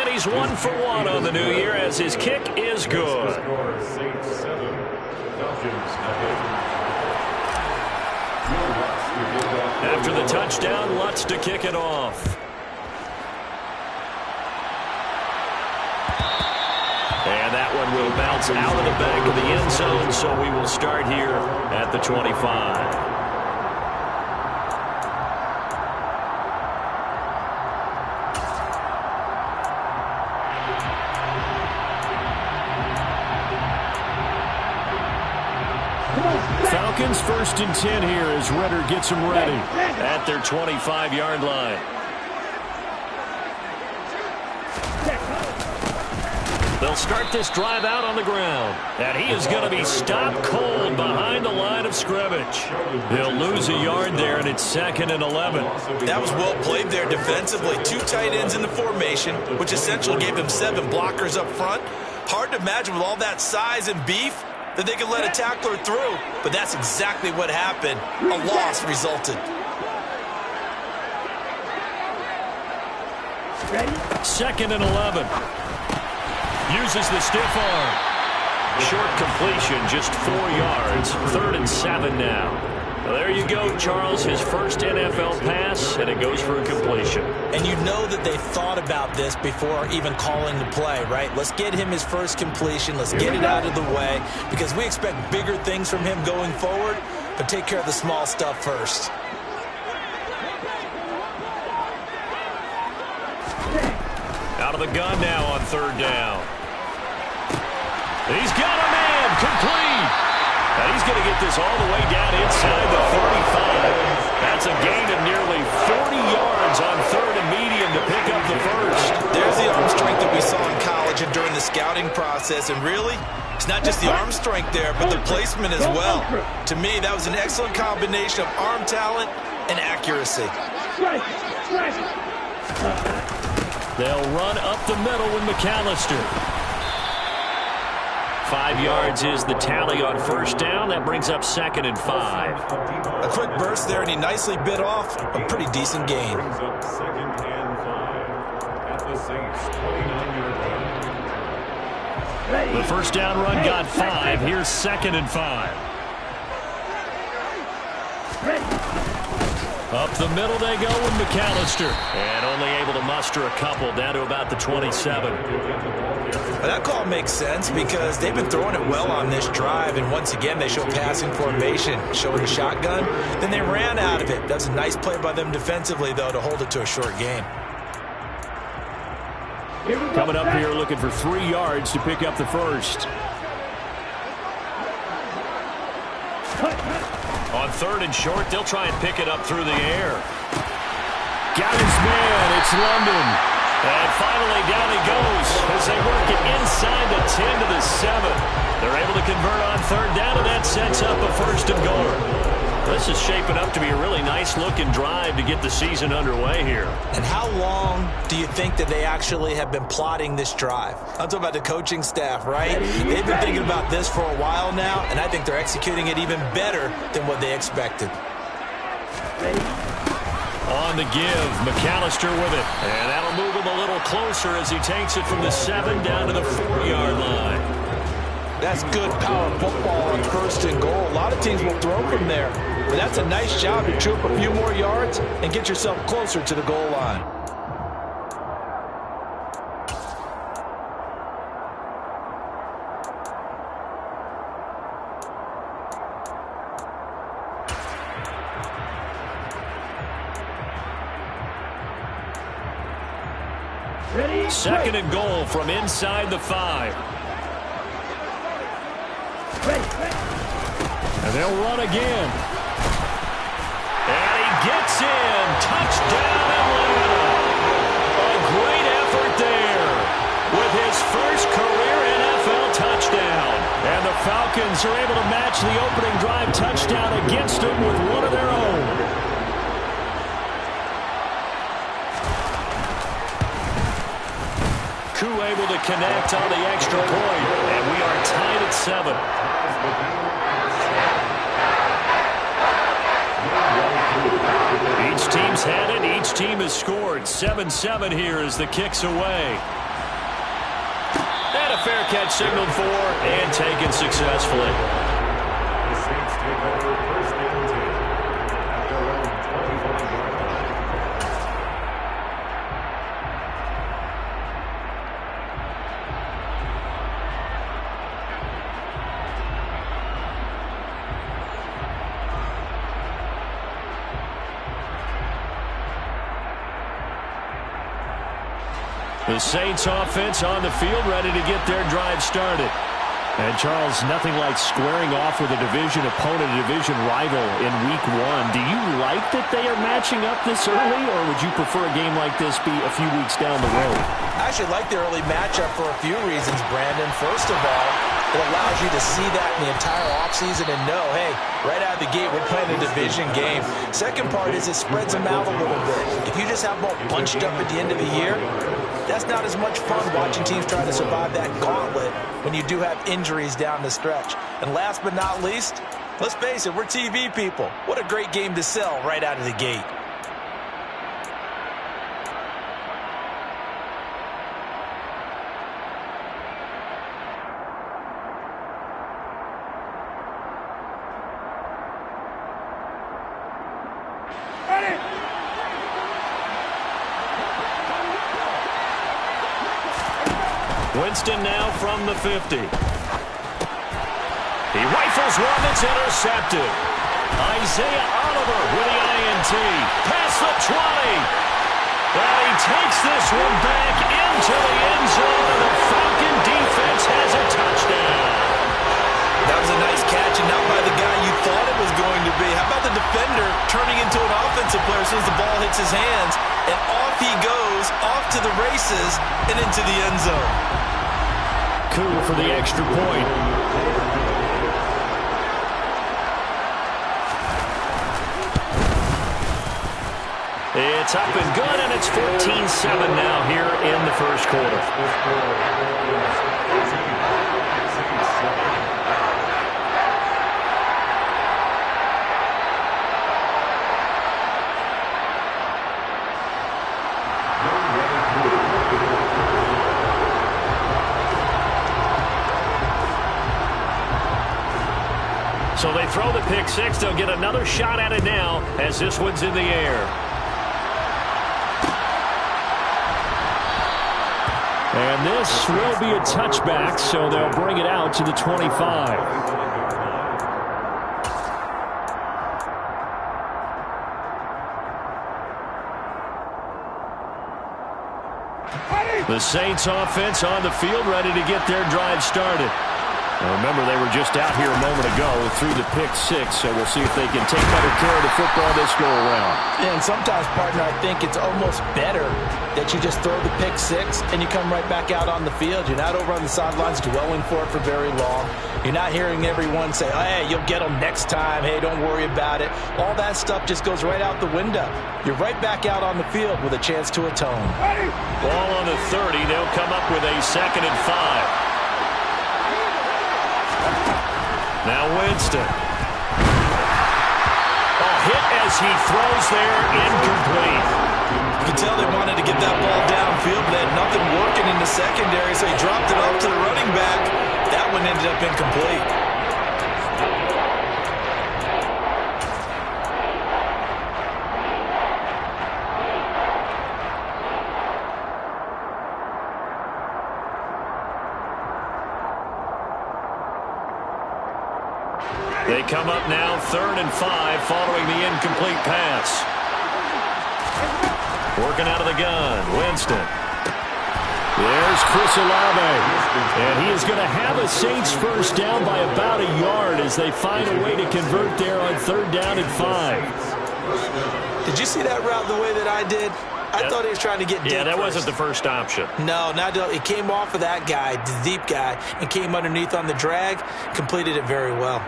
And he's 1 for 1 on the new year as his kick is good. After the touchdown, Lutz to kick it off. And that one will bounce out of the back of the end zone, so we will start here at the 25. Falcons 1st and 10 here as Ritter gets them ready at their 25-yard line. They'll start this drive out on the ground. And he is going to be stopped cold behind the line of scrimmage. They'll lose a yard there, and it's 2nd and 11. That was well played there defensively. 2 tight ends in the formation, which essentially gave them 7 blockers up front. Hard to imagine with all that size and beef that they could let a tackler through, but that's exactly what happened. A loss resulted. Ready? 2nd and 11. Uses the stiff arm. Short completion, just 4 yards. 3rd and 7 now. Well, there you go, Charles. His first NFL pass, and it goes for a completion. And you know that they thought about this before even calling the play, right? Let's get him his first completion. Let's get it out of the way because we expect bigger things from him going forward, but take care of the small stuff first. Out of the gun now on 3rd down. He's got a man, complete. And he's going to get this all the way down inside the 35. That's a gain of nearly 40 yards on 3rd and medium to pick up the first. There's the arm strength that we saw in college and during the scouting process. And really, it's not just the arm strength there, but the placement as well. To me, that was an excellent combination of arm talent and accuracy. They'll run up the middle with McAllister. 5 yards is the tally on 1st down. That brings up 2nd and 5. A quick burst there, and he nicely bit off a pretty decent gain. The 1st down run got 5. Here's 2nd and 5. Up the middle they go with McAllister. And only able to muster a couple down to about the 27. That call makes sense because they've been throwing it well on this drive, and once again they show passing formation, showing the shotgun. Then they ran out of it. That's a nice play by them defensively, though, to hold it to a short gain. Coming up here looking for 3 yards to pick up the first. On 3rd and short, they'll try and pick it up through the air. Got his man. It's London. And finally, down he goes as they work it inside the 10 to the 7. They're able to convert on 3rd down, and that sets up a 1st and goal. This is shaping up to be a really nice-looking drive to get the season underway here. And how long do you think that they actually have been plotting this drive? I'm talking about the coaching staff, right? They've been thinking about this for a while now, and I think they're executing it even better than what they expected. On the give, McAllister with it. And that'll move him a little closer as he takes it from the 7 down to the 4-yard line. That's good power football on 1st and goal. A lot of teams will throw from there. But that's a nice job to chew up a few more yards and get yourself closer to the goal line. Ready? 2nd and goal from inside the 5. And they'll run again. And he gets in. Touchdown, Atlanta. A great effort there with his first career NFL touchdown. And the Falcons are able to match the opening drive touchdown against them with one of their own. Koo able to connect on the extra point, and we are tied at 7. Each team's had it. Each team has scored. 7-7 here as the kick's away. And a fair catch signaled for and taken successfully. The Saints take over first and 10 at their own 25-yard line. The Saints offense on the field, ready to get their drive started. And, Charles, nothing like squaring off with a division opponent, a division rival in Week 1. Do you like that they are matching up this early, or would you prefer a game like this be a few weeks down the road? I actually like the early matchup for a few reasons, Brandon. First of all, it allows you to see that in the entire offseason and know, hey, right out of the gate, we're playing a division game. Second part is it spreads them out a little bit. If you just have them all bunched up at the end of the year, that's not as much fun watching teams try to survive that gauntlet when you do have injuries down the stretch. And last but not least, let's face it, we're TV people. What a great game to sell right out of the gate. Winston now from the 50. He rifles one that's intercepted. Isaiah Oliver with the INT. Past the 20. And he takes this one back into the end zone, and the Falcon defense has a touchdown. That was a nice catch, and not by the guy you thought it was going to be. How about the defender turning into an offensive player as soon as the ball hits his hands, and off he goes, off to the races, and into the end zone. Cool for the extra point. It's up and good, and it's 14-7 now here in the first quarter. So they throw the pick six. They'll get another shot at it now as this one's in the air. And this will be a touchback, so they'll bring it out to the 25. The Saints offense on the field, ready to get their drive started. Now remember, they were just out here a moment ago through the pick six, so we'll see if they can take better care of the football this go-around. Yeah, and sometimes, partner, I think it's almost better that you just throw the pick six and you come right back out on the field. You're not over on the sidelines dwelling for it for very long. You're not hearing everyone say, oh, hey, you'll get them next time. Hey, don't worry about it. All that stuff just goes right out the window. You're right back out on the field with a chance to atone. Ball on the 30. They'll come up with a 2nd and 5. Now Winston. Hit as he throws there, incomplete. You can tell they wanted to get that ball downfield, but they had nothing working in the secondary, so he dropped it off to the running back. That one ended up incomplete. They come up now 3rd and 5 following the incomplete pass. Working out of the gun, Winston. There's Chris Olave. And he is going to have a Saints first down by about a yard as they find a way to convert there on 3rd down and 5. Did you see that route the way that I did? I thought he was trying to get deep. Yeah, that wasn't the first option. No, it came off of that guy, the deep guy, and came underneath on the drag, completed it very well.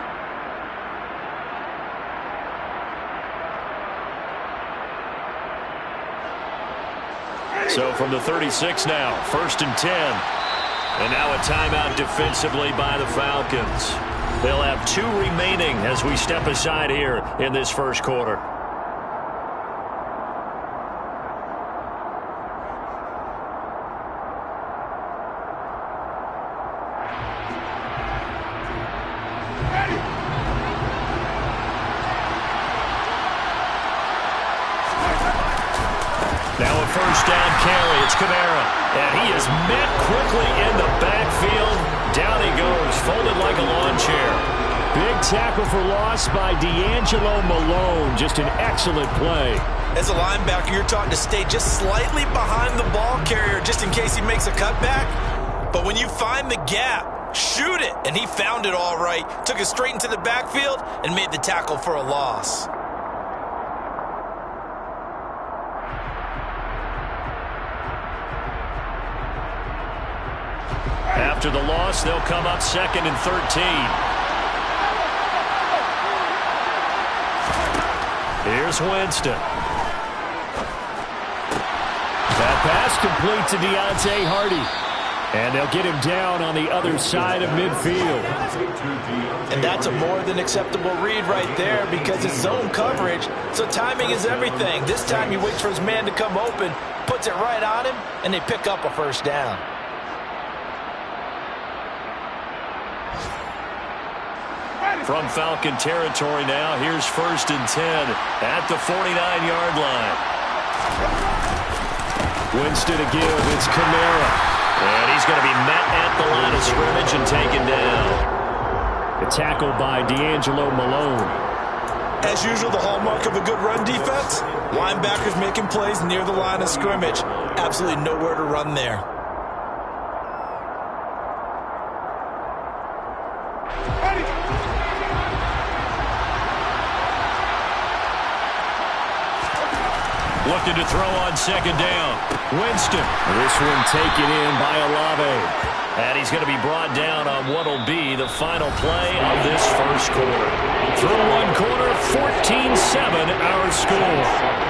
So from the 36 now, 1st and 10. And now a timeout defensively by the Falcons. They'll have 2 remaining as we step aside here in this first quarter. Now a first down carry. It's Kamara. And he is met quickly in the backfield. Down he goes, folded like a lawn chair. Big tackle for loss by D'Angelo Malone. Just an excellent play. As a linebacker, you're taught to stay just slightly behind the ball carrier just in case he makes a cutback. But when you find the gap, shoot it. And he found it all right. Took it straight into the backfield and made the tackle for a loss. After the loss, they'll come up 2nd and 13. Here's Winston. That pass complete to Deontay Hardy. And they'll get him down on the other side of midfield. And that's a more than acceptable read right there because it's zone coverage, so timing is everything. This time he waits for his man to come open, puts it right on him, and they pick up a first down. From Falcon territory now, here's 1st and 10 at the 49-yard line. Winston to give, it's Kamara. And he's going to be met at the line of scrimmage and taken down. A tackle by D'Angelo Malone. As usual, the hallmark of a good run defense, linebackers making plays near the line of scrimmage. Absolutely nowhere to run there. Looking to throw on 2nd down. Winston. This one taken in by Olave. And he's going to be brought down on what will be the final play of this first quarter. Through one quarter, 14-7 our score.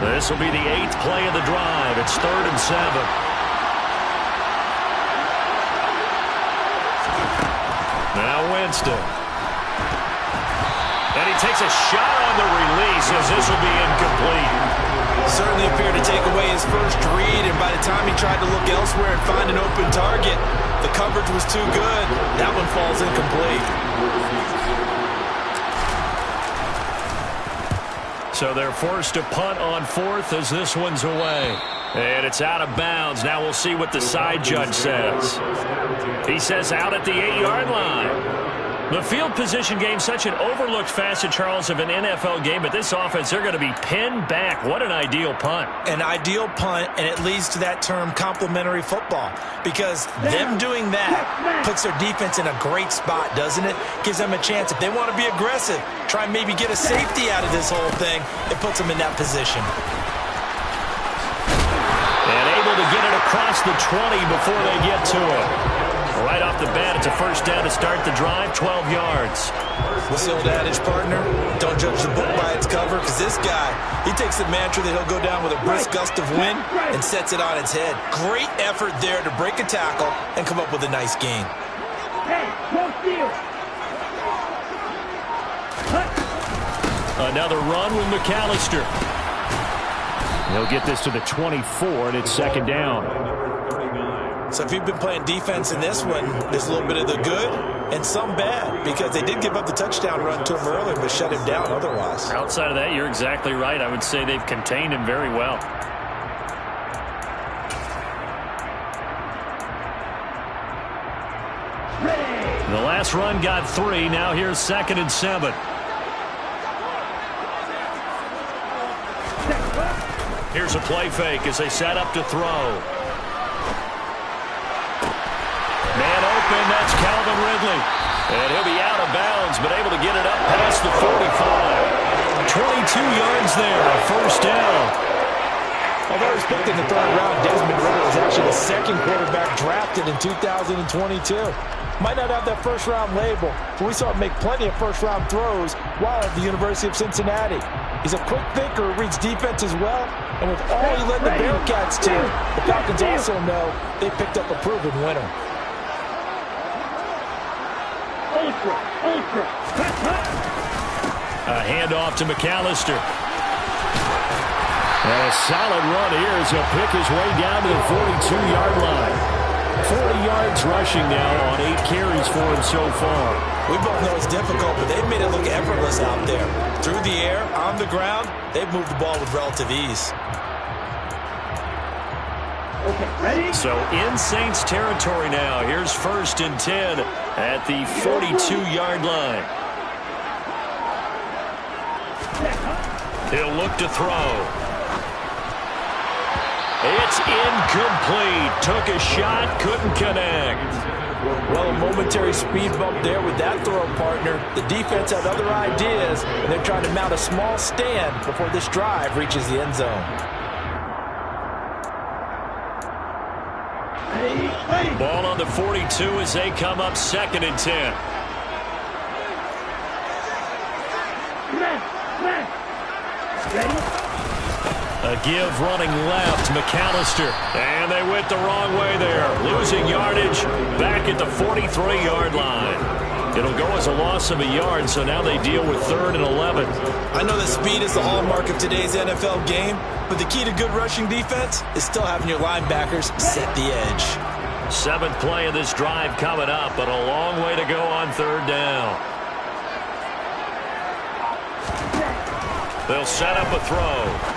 This will be the 8th play of the drive. It's 3rd and 7. Now Winston. And he takes a shot on the release as this will be incomplete. Certainly appeared to take away his first read, and by the time he tried to look elsewhere and find an open target, the coverage was too good. That one falls incomplete. So they're forced to punt on 4th as this one's away. And it's out of bounds. Now we'll see what the side judge says. He says out at the 8-yard line. The field position game, such an overlooked facet, Charles, of an NFL game, but this offense, they're going to be pinned back. What an ideal punt. An ideal punt, and it leads to that term complementary football, because them doing that puts their defense in a great spot, doesn't it? Gives them a chance. If they want to be aggressive, try and maybe get a safety out of this whole thing, it puts them in that position. And able to get it across the 20 before they get to it. Right off the bat, it's a first down to start the drive, 12 yards. What's the old adage, partner? Don't judge the book by its cover, because this guy, he takes the mantra that he'll go down with a brisk gust of wind and sets it on its head. Great effort there to break a tackle and come up with a nice gain. Another run with McAllister. He'll get this to the 24, and it's 2nd down. So if you've been playing defense in this one, there's a little bit of the good and some bad, because they did give up the touchdown run to him earlier, but shut him down otherwise. Outside of that, you're exactly right. I would say they've contained him very well. The last run got 3. Now here's 2nd and 7. Here's a play fake as they set up to throw. Man open, that's Calvin Ridley. And he'll be out of bounds, but able to get it up past the 45. 22 yards there, a first down. Although he's picked in the 3rd round, Desmond Ridder is actually the 2nd quarterback drafted in 2022. Might not have that first-round label, but we saw him make plenty of first-round throws while at the University of Cincinnati. He's a quick thinker who reads defense as well. And with all he led the Bearcats to, the Falcons also know they picked up a proven winner. A handoff to McAllister. And a solid run here as he'll pick his way down to the 42-yard line. 40 yards rushing now on 8 carries for him so far. We both know it's difficult, but they've made it look effortless out there. Through the air, on the ground, they've moved the ball with relative ease. Okay, ready? So in Saints territory now. Here's 1st and 10 at the 42-yard line. He'll look to throw. It's incomplete. Took a shot, couldn't connect. Well, a momentary speed bump there with that throw, partner. The defense had other ideas, and they're trying to mount a small stand before this drive reaches the end zone. Ball on the 42 as they come up 2nd and 10. Ready? A give running left, McAllister. And they went the wrong way there. Losing yardage back at the 43-yard line. It'll go as a loss of a yard, so now they deal with 3rd and 11. I know that speed is the hallmark of today's NFL game, but the key to good rushing defense is still having your linebackers set the edge. 7th play of this drive coming up, but a long way to go on 3rd down. They'll set up a throw.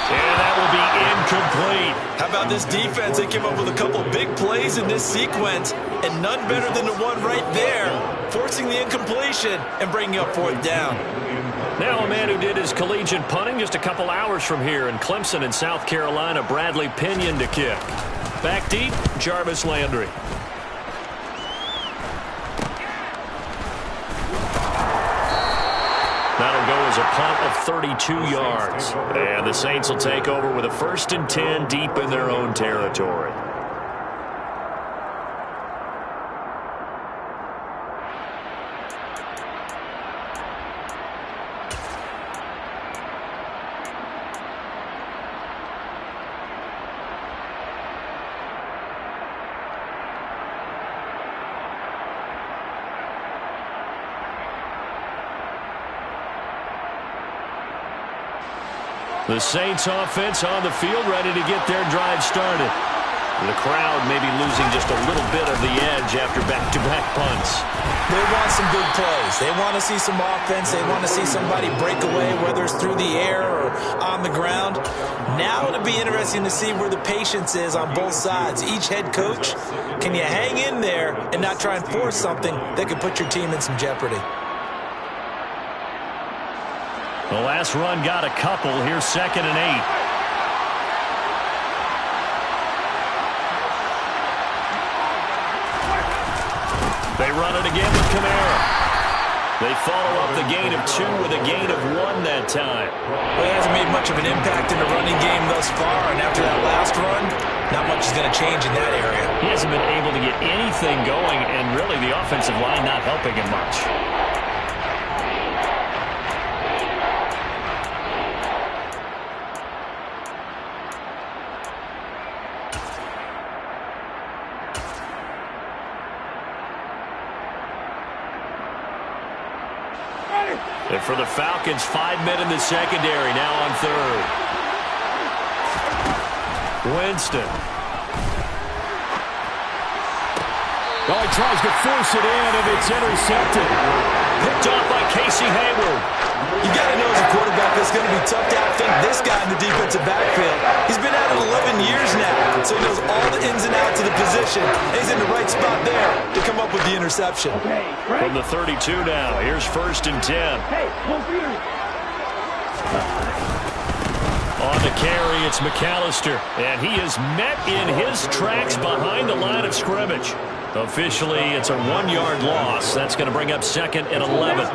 And that will be incomplete. How about this defense? They came up with a couple big plays in this sequence, and none better than the one right there, forcing the incompletion and bringing up 4th down. Now a man who did his collegiate punting just a couple hours from here in Clemson in South Carolina, Bradley Pinion to kick. Back deep, Jarvis Landry. That'll go as a punt of 32 yards. And the Saints will take over with a 1st and 10 deep in their own territory. The Saints offense on the field, ready to get their drive started. The crowd maybe losing just a little bit of the edge after back-to-back punts. They want some big plays. They want to see some offense. They want to see somebody break away, whether it's through the air or on the ground. Now it'll be interesting to see where the patience is on both sides. Each head coach, can you hang in there and not try and force something that could put your team in some jeopardy? The last run got a couple. Here's 2nd and 8. They run it again with Kamara. They follow up the gain of 2 with a gain of 1 that time. Well, he hasn't made much of an impact in the running game thus far, and after that last run, not much is going to change in that area. He hasn't been able to get anything going, and really the offensive line not helping him much. And for the Falcons, 5 men in the secondary, now on 3rd. Winston. Oh, he tries to force it in, and it's intercepted. Picked off by Casey Hayward. You got to know as a quarterback it's going to be tough to outthink this guy in the defensive backfield. He's been at it 11 years now, so he knows all the ins and outs of the position. And he's in the right spot there to come up with the interception. From the 32 now, here's 1st and 10. On the carry, it's McAllister, and he is met in his tracks behind the line of scrimmage. Officially, it's a 1-yard loss. That's going to bring up 2nd and 11.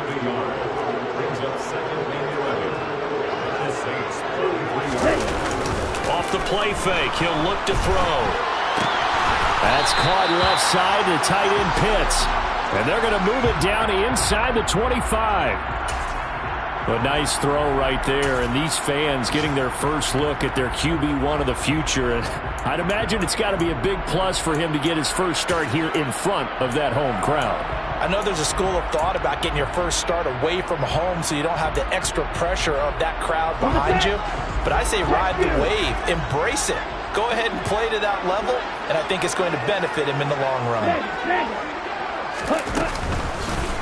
Off the play fake, he'll look to throw. That's caught left side to tight end Pitts. And they're going to move it down inside the 25. A nice throw right there, and these fans getting their first look at their QB1 of the future. And I'd imagine it's got to be a big plus for him to get his first start here in front of that home crowd. I know there's a school of thought about getting your first start away from home so you don't have the extra pressure of that crowd behind you. But I say ride the wave. Embrace it. Go ahead and play to that level, and I think it's going to benefit him in the long run.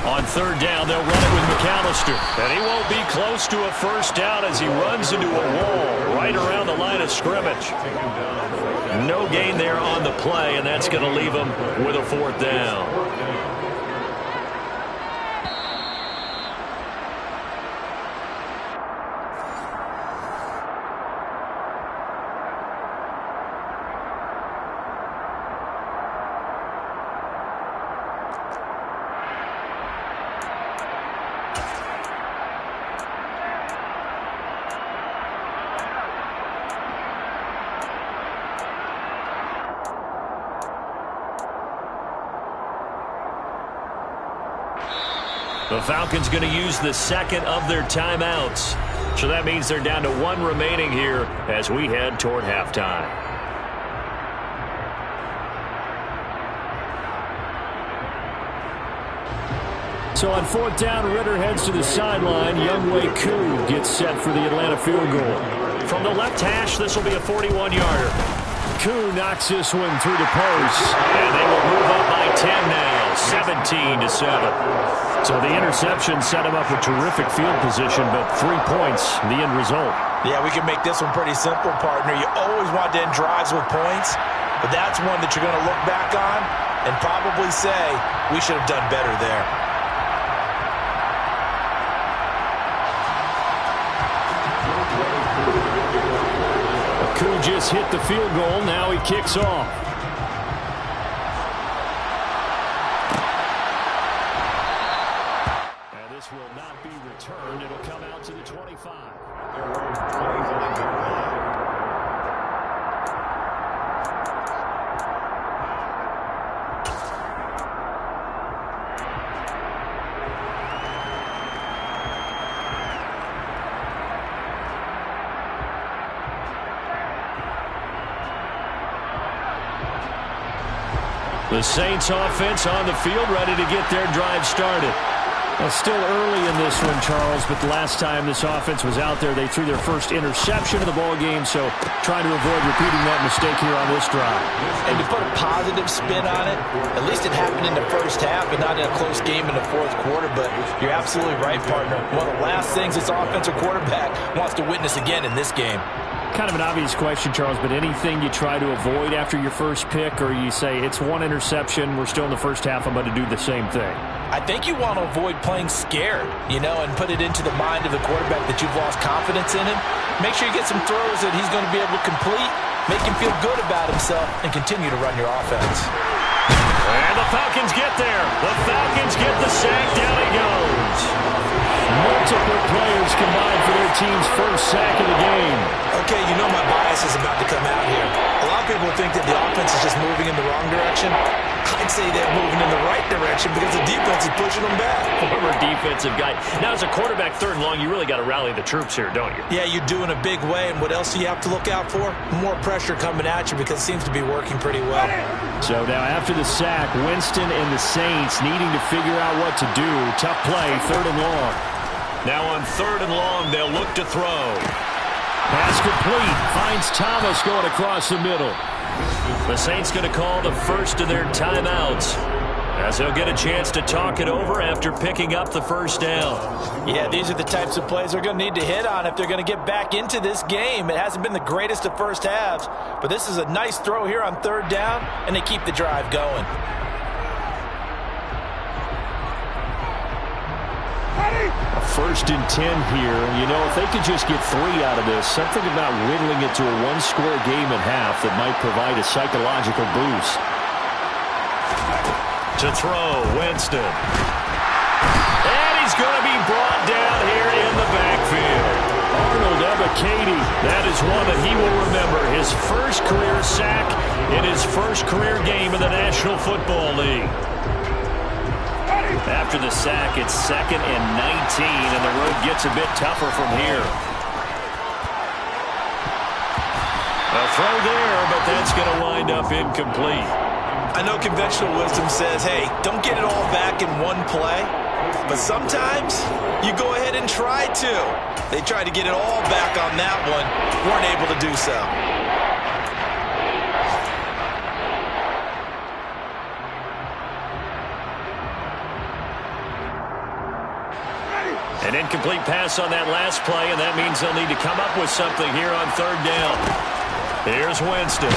On third down, they'll run it with McAllister. And he won't be close to a first down as he runs into a wall right around the line of scrimmage. No gain there on the play, and that's going to leave him with a fourth down. The Falcons going to use the second of their timeouts. So that means they're down to one remaining here as we head toward halftime. So on fourth down, Ritter heads to the sideline. Younghoe Koo gets set for the Atlanta field goal. From the left hash, this will be a 41-yarder. Koo knocks this one through the post, and they will move up by 10 now, 17-7. So the interception set him up with terrific field position, but 3 points, the end result. Yeah, we can make this one pretty simple, partner. You always want to end drives with points, but that's one that you're going to look back on and probably say, we should have done better there. Koo just hit the field goal. Now he kicks off. And this will not be returned. It'll come out to the 25. The Saints offense on the field, ready to get their drive started. Well, still early in this one, Charles, but the last time this offense was out there, they threw their first interception of the ball game, so trying to avoid repeating that mistake here on this drive. And to put a positive spin on it, at least it happened in the first half and not in a close game in the fourth quarter, but you're absolutely right, partner. One of the last things this offensive quarterback wants to witness again in this game. Kind of an obvious question, Charles, but anything you try to avoid after your first pick, or you say it's one interception, we're still in the first half, I'm going to do the same thing? I think you want to avoid playing scared, and put it into the mind of the quarterback that you've lost confidence in him. Make sure you get some throws that he's going to be able to complete, make him feel good about himself, and continue to run your offense. And the Falcons get there. The Falcons get the sack. Down he goes. Multiple players combined for their team's first sack of the game. Okay, my bias is about to come out here. A lot of people think that the offense is just moving in the wrong direction. I'd say they're moving in the right direction because the defense is pushing them back. Former defensive guy. Now, as a quarterback, third and long, you really got to rally the troops here, don't you? Yeah, you do in a big way. And what else do you have to look out for? More pressure coming at you because it seems to be working pretty well. So now after the sack, Winston and the Saints needing to figure out what to do. Tough play, third and long. Now on third and long, they'll look to throw. Pass complete. Finds Thomas going across the middle. The Saints going to call the first of their timeouts as they'll get a chance to talk it over after picking up the first down. Yeah, these are the types of plays they're going to need to hit on if they're going to get back into this game. It hasn't been the greatest of first halves, but this is a nice throw here on third down, and they keep the drive going. A 1st and 10 here. If they could just get 3 out of this, something about whittling it to a one-score game at half that might provide a psychological boost. To throw, Winston. And he's going to be brought down here in the backfield. Arnold Ebiketie, that is one that he will remember. His first career sack in his first career game in the National Football League. After the sack, it's 2nd and 19, and the road gets a bit tougher from here. A throw there, but that's going to wind up incomplete. I know conventional wisdom says, hey, don't get it all back in one play. But sometimes you go ahead and try to. They tried to get it all back on that one. Weren't able to do so. An incomplete pass on that last play, and that means they'll need to come up with something here on 3rd down. Here's Winston.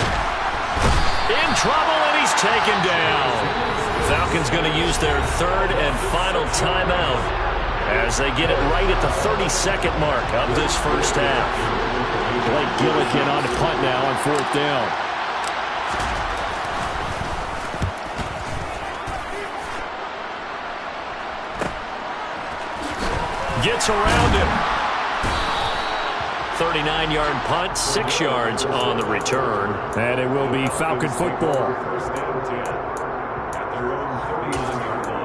In trouble, and he's taken down. Falcons going to use their 3rd and final timeout as they get it right at the 32nd mark of this first half. Blake Gillikin on the punt now on 4th down. Gets around him. 39-yard punt, 6 yards on the return. And it will be Falcon football. First and 10 at their own 39-yard line.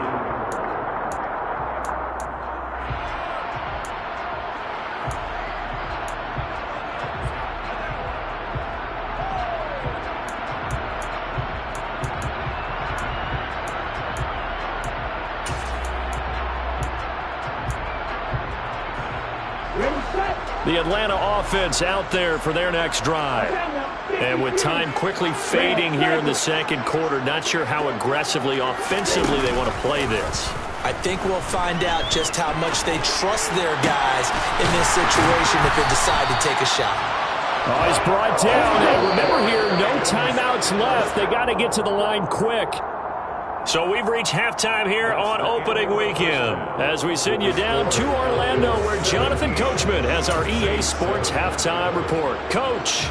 The Atlanta offense out there for their next drive. And with time quickly fading here in the 2nd quarter, not sure how aggressively, offensively they want to play this. I think we'll find out just how much they trust their guys in this situation if they decide to take a shot. Oh, he's brought down. And remember here, no timeouts left. They got to get to the line quick. So we've reached halftime here on opening weekend as we send you down to Orlando where Jonathan Coachman has our EA Sports halftime report. Coach.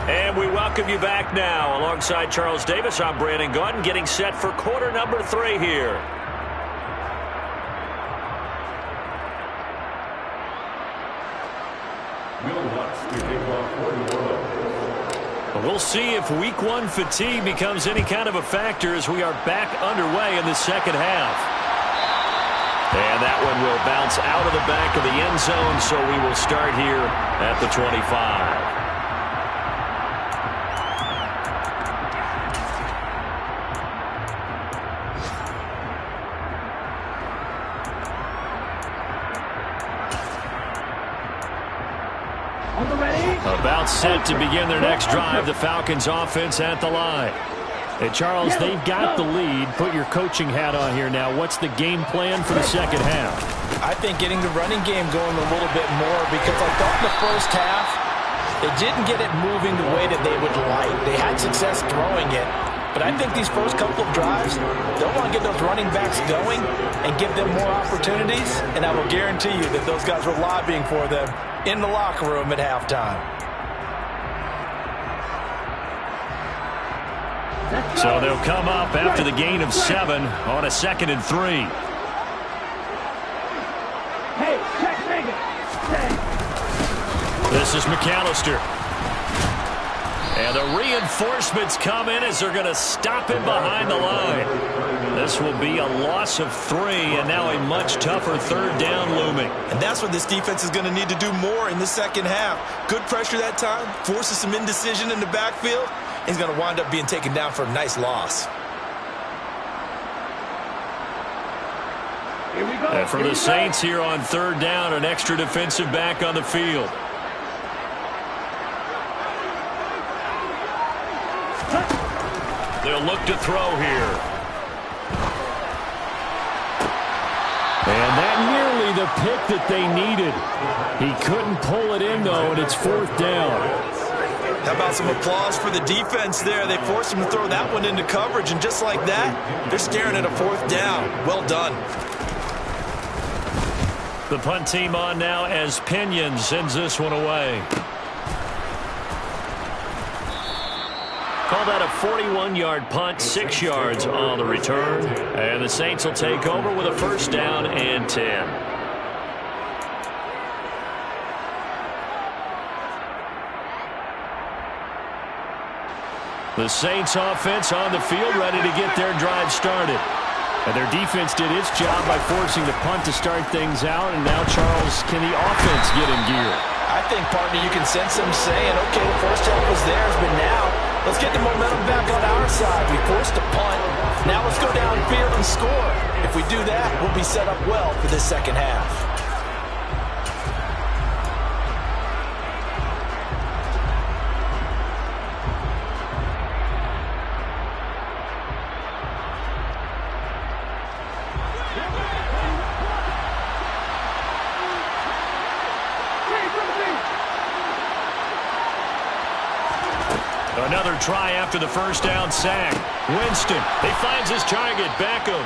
And we welcome you back now. Alongside Charles Davis, I'm Brandon Gaudin, getting set for quarter number 3 here. Will Lutz to kick off for New Orleans. We'll see if week 1 fatigue becomes any kind of a factor as we are back underway in the 2nd half. And that one will bounce out of the back of the end zone, so we will start here at the 25. About set to begin their next drive, the Falcons offense at the line. Hey, Charles, they've got the lead. Put your coaching hat on here now. What's the game plan for the 2nd half? I think getting the running game going a little bit more because I thought in the first half they didn't get it moving the way that they would like. They had success throwing it. But I think these first couple of drives, they'll want to get those running backs going and give them more opportunities. And I will guarantee you that those guys were lobbying for them in the locker room at halftime. So they'll come up after the gain of 7 on a 2nd and 3. Hey, check Megan. This is McAllister. And the reinforcements come in as they're going to stop him behind the line. This will be a loss of 3, and now a much tougher 3rd down looming. And that's what this defense is going to need to do more in the 2nd half. Good pressure that time, forces some indecision in the backfield. He's going to wind up being taken down for a nice loss. Here we go. And for the Saints here on 3rd down, an extra defensive back on the field. They'll look to throw here. And that nearly the pick that they needed. He couldn't pull it in, though, and it's 4th down. How about some applause for the defense there? They forced him to throw that one into coverage, and just like that, they're staring at a 4th down. Well done. The punt team on now as Pinion sends this one away. Call that a 41-yard punt, 6 yards on the return. And the Saints will take over with a first down and 10. The Saints offense on the field, ready to get their drive started. And their defense did its job by forcing the punt to start things out. And now, Charles, can the offense get in gear? I think, partner, you can sense them saying, okay, the first half was theirs, but now let's get the momentum back on our side. We forced a punt. Now let's go downfield and score. If we do that, we'll be set up well for this second half. Another try after the first down sack. Winston, he finds his target, Beckham.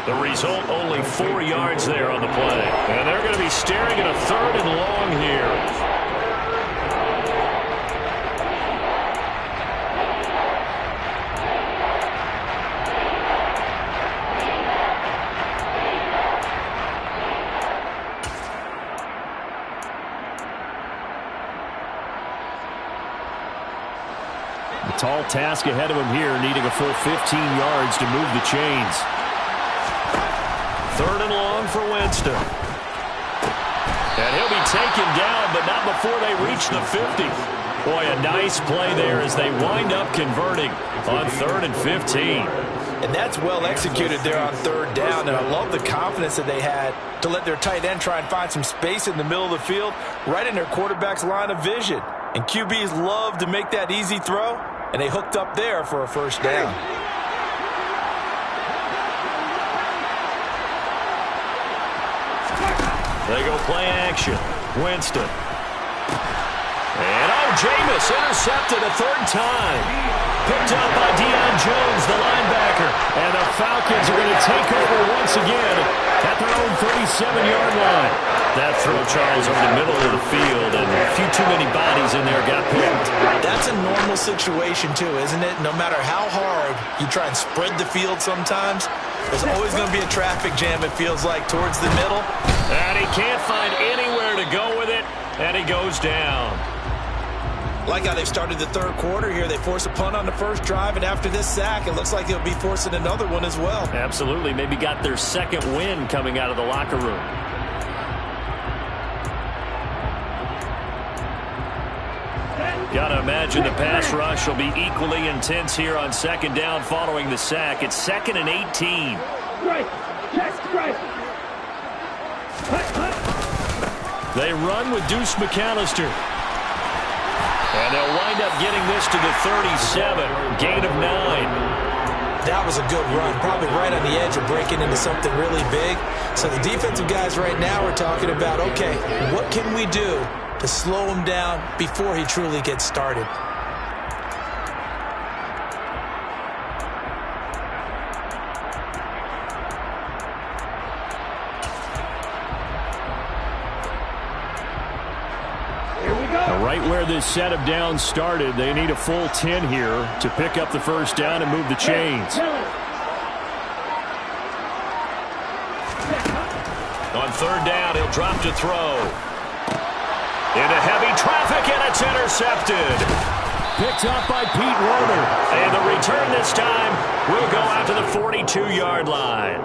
The result, only 4 yards there on the play. And they're going to be staring at a 3rd and long here. Tall task ahead of him here, needing a full 15 yards to move the chains. 3rd and long for Winston. And he'll be taken down, but not before they reach the 50. Boy, a nice play there as they wind up converting on 3rd and 15. And that's well executed there on 3rd down, and I love the confidence that they had to let their tight end try and find some space in the middle of the field, right in their quarterback's line of vision. And QBs love to make that easy throw, and they hooked up there for a first down. They go play action. Winston. And Jameis intercepted a 3rd time. Picked up by Deion Jones, the linebacker. And the Falcons are going to take over once again at their own 37-yard line. That throw, Charles, over the middle of the field, and a few too many bodies in there got picked. That's a normal situation, too, isn't it? No matter how hard you try and spread the field sometimes, there's always going to be a traffic jam, it feels like, towards the middle. And he can't find anywhere to go with it, and he goes down. Like how they started the 3rd quarter here. They force a punt on the first drive, and after this sack, it looks like they'll be forcing another one as well. Absolutely. Maybe got their 2nd win coming out of the locker room. Got to imagine the pass rush will be equally intense here on 2nd down following the sack. It's 2nd and 18. Right. Check, right. They run with Deuce McAllister. And they'll wind up getting this to the 37. Gain of 9. That was a good run, probably right on the edge of breaking into something really big. So the defensive guys right now are talking about, okay, what can we do to slow him down before he truly gets started? Right where this set of downs started, they need a full 10 here to pick up the first down and move the chains. On 3rd down, he'll drop to throw. Into heavy traffic, and it's intercepted. Picked up by Pete Werner. And the return this time will go out to the 42-yard line.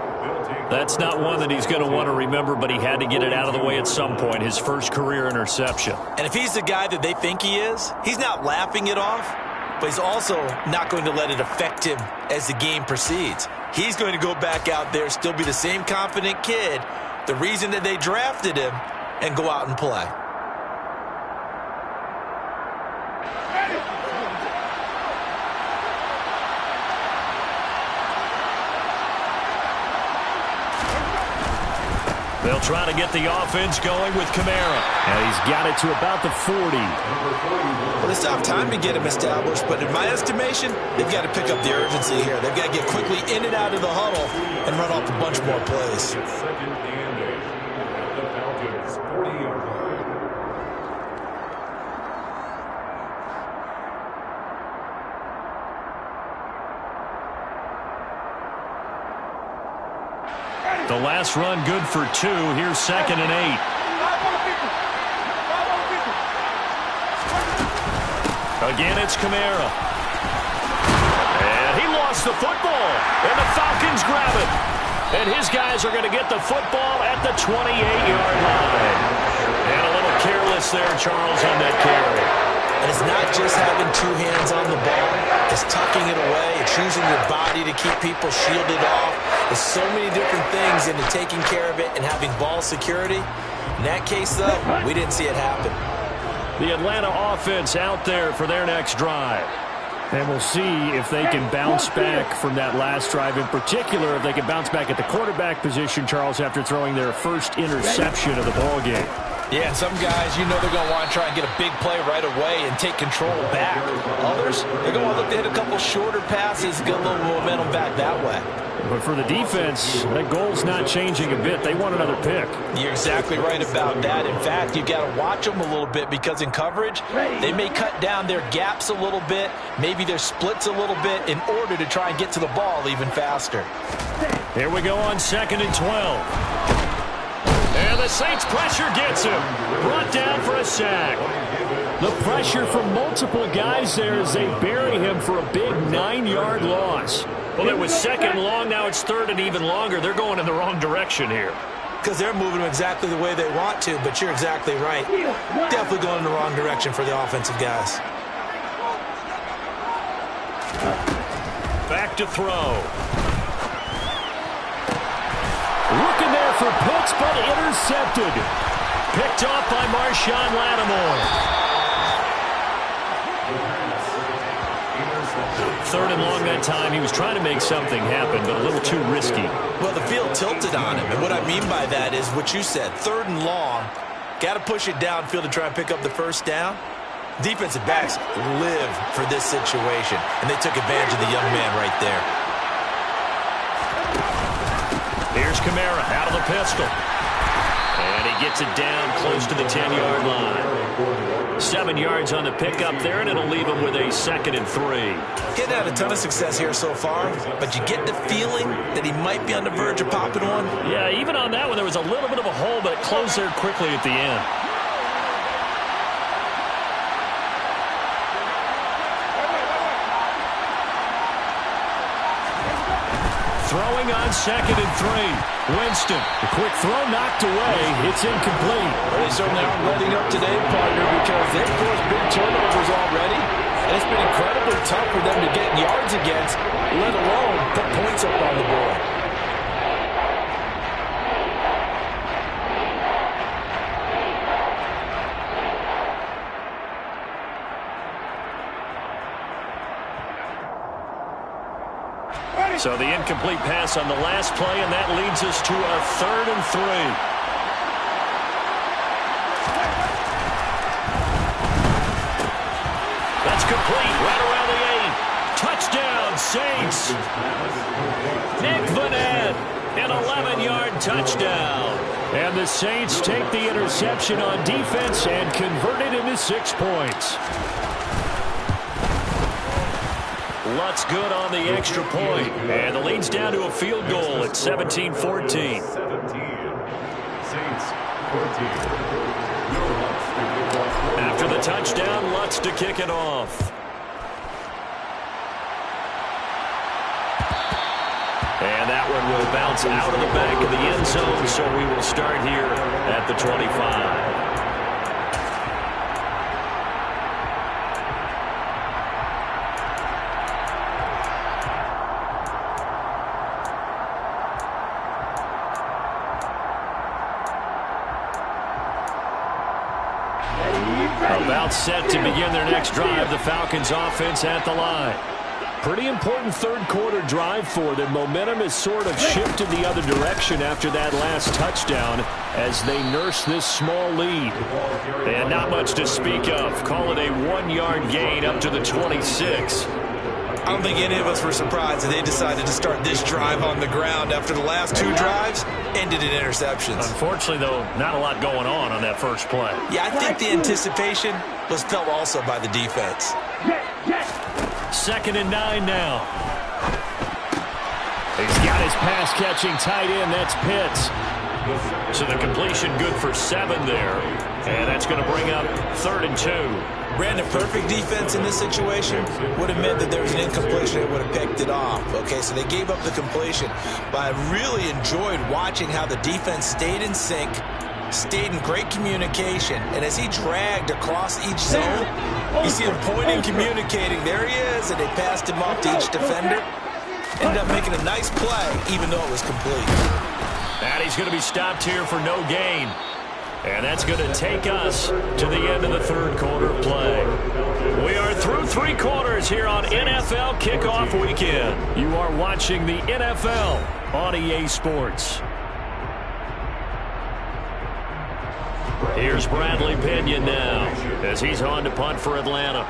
That's not one that he's going to want to remember, but he had to get it out of the way at some point, his first career interception. And if he's the guy that they think he is, he's not laughing it off, but he's also not going to let it affect him as the game proceeds. He's going to go back out there, still be the same confident kid, the reason that they drafted him, and go out and play. They'll try to get the offense going with Kamara. And he's got it to about the 40. Well, they still have time to get him established, but in my estimation, they've got to pick up the urgency here. They've got to get quickly in and out of the huddle and run off a bunch more plays. last run good for 2. Here's 2nd and 8. Again, it's Kamara. And he lost the football. And the Falcons grab it. And his guys are going to get the football at the 28-yard line. And a little careless there, Charles, on that carry. And it's not just having 2 hands on the ball. It's tucking it away. It's using your body to keep people shielded off. There's so many different things into taking care of it and having ball security. In that case, though, we didn't see it happen. The Atlanta offense out there for their next drive. And we'll see if they can bounce back from that last drive. In particular, if they can bounce back at the quarterback position, Charles, after throwing their first interception of the ballgame. Yeah, and some guys, you know they're going to want to try and get a big play right away and take control back. Others, they're going to look to hit a couple shorter passes, get a little momentum back that way. But for the defense, that goal's not changing a bit. They want another pick. You're exactly right about that. In fact, you've got to watch them a little bit because in coverage, they may cut down their gaps a little bit, maybe their splits a little bit in order to try and get to the ball even faster. Here we go on 2nd and 12. And the Saints pressure gets him. Brought down for a sack. The pressure from multiple guys there as they bury him for a big 9-yard loss. Well, it was 2nd and long. Now it's 3rd and even longer. They're going in the wrong direction here. Because they're moving exactly the way they want to, but you're exactly right. Definitely going in the wrong direction for the offensive guys. Back to throw. Looking there for Pitts, but intercepted. Picked off by Marshawn Lattimore. 3rd and long that time. He was trying to make something happen, but a little too risky. Well, the field tilted on him, and what I mean by that is what you said. 3rd and long, got to push it downfield to try and pick up the first down. Defensive backs live for this situation, and they took advantage of the young man right there. Here's Kamara out of the pistol. And he gets it down close to the 10-yard line. 7 yards on the pickup there, and it'll leave him with a 2nd and 3. Getting had a ton of success here so far, but you get the feeling that he might be on the verge of popping one. Yeah, even on that one, there was a little bit of a hole, but it closed there quickly at the end. Throwing on 2nd and 3. Winston. The quick throw knocked away. It's incomplete. Well, they certainly aren't letting up today, partner, because they've forced big turnovers already. And it's been incredibly tough for them to get yards against, let alone put points up on the board. So the incomplete pass on the last play, and that leads us to a 3rd and 3. That's complete right around the 8. Touchdown, Saints. Nick Vannett, an 11-yard touchdown. And the Saints take the interception on defense and convert it into 6 points. Lutz good on the extra point. And the lead's down to a field goal at 17-14. 17. Saints 14. After the touchdown, Lutz to kick it off. And that one will bounce out of the back of the end zone, so we will start here at the 25. About set to begin their next drive, the Falcons offense at the line. Pretty important third quarter drive for them. Momentum has sort of shifted the other direction after that last touchdown as they nurse this small lead. And not much to speak of. Call it a 1-yard gain up to the 26. I don't think any of us were surprised that they decided to start this drive on the ground after the last 2 drives ended in interceptions. Unfortunately, though, not a lot going on that first play. Yeah, I think the anticipation was felt also by the defense. 2nd and 9 now. He's got his pass-catching tight end. That's Pitts. So the completion good for 7 there. And that's going to bring up 3rd and 2. Brandon, perfect defense in this situation would have meant that there was an incompletion that would have picked it off. Okay, so they gave up the completion. But I really enjoyed watching how the defense stayed in sync, stayed in great communication. And as he dragged across each zone, you see him pointing, communicating. There he is, and they passed him off to each defender. Ended up making a nice play, even though it was complete. And he's going to be stopped here for no gain. And that's going to take us to the end of the 3rd quarter of play. We are through 3 quarters here on NFL Kickoff Weekend. You are watching the NFL on EA Sports. Here's Bradley Pinion now as he's on to punt for Atlanta.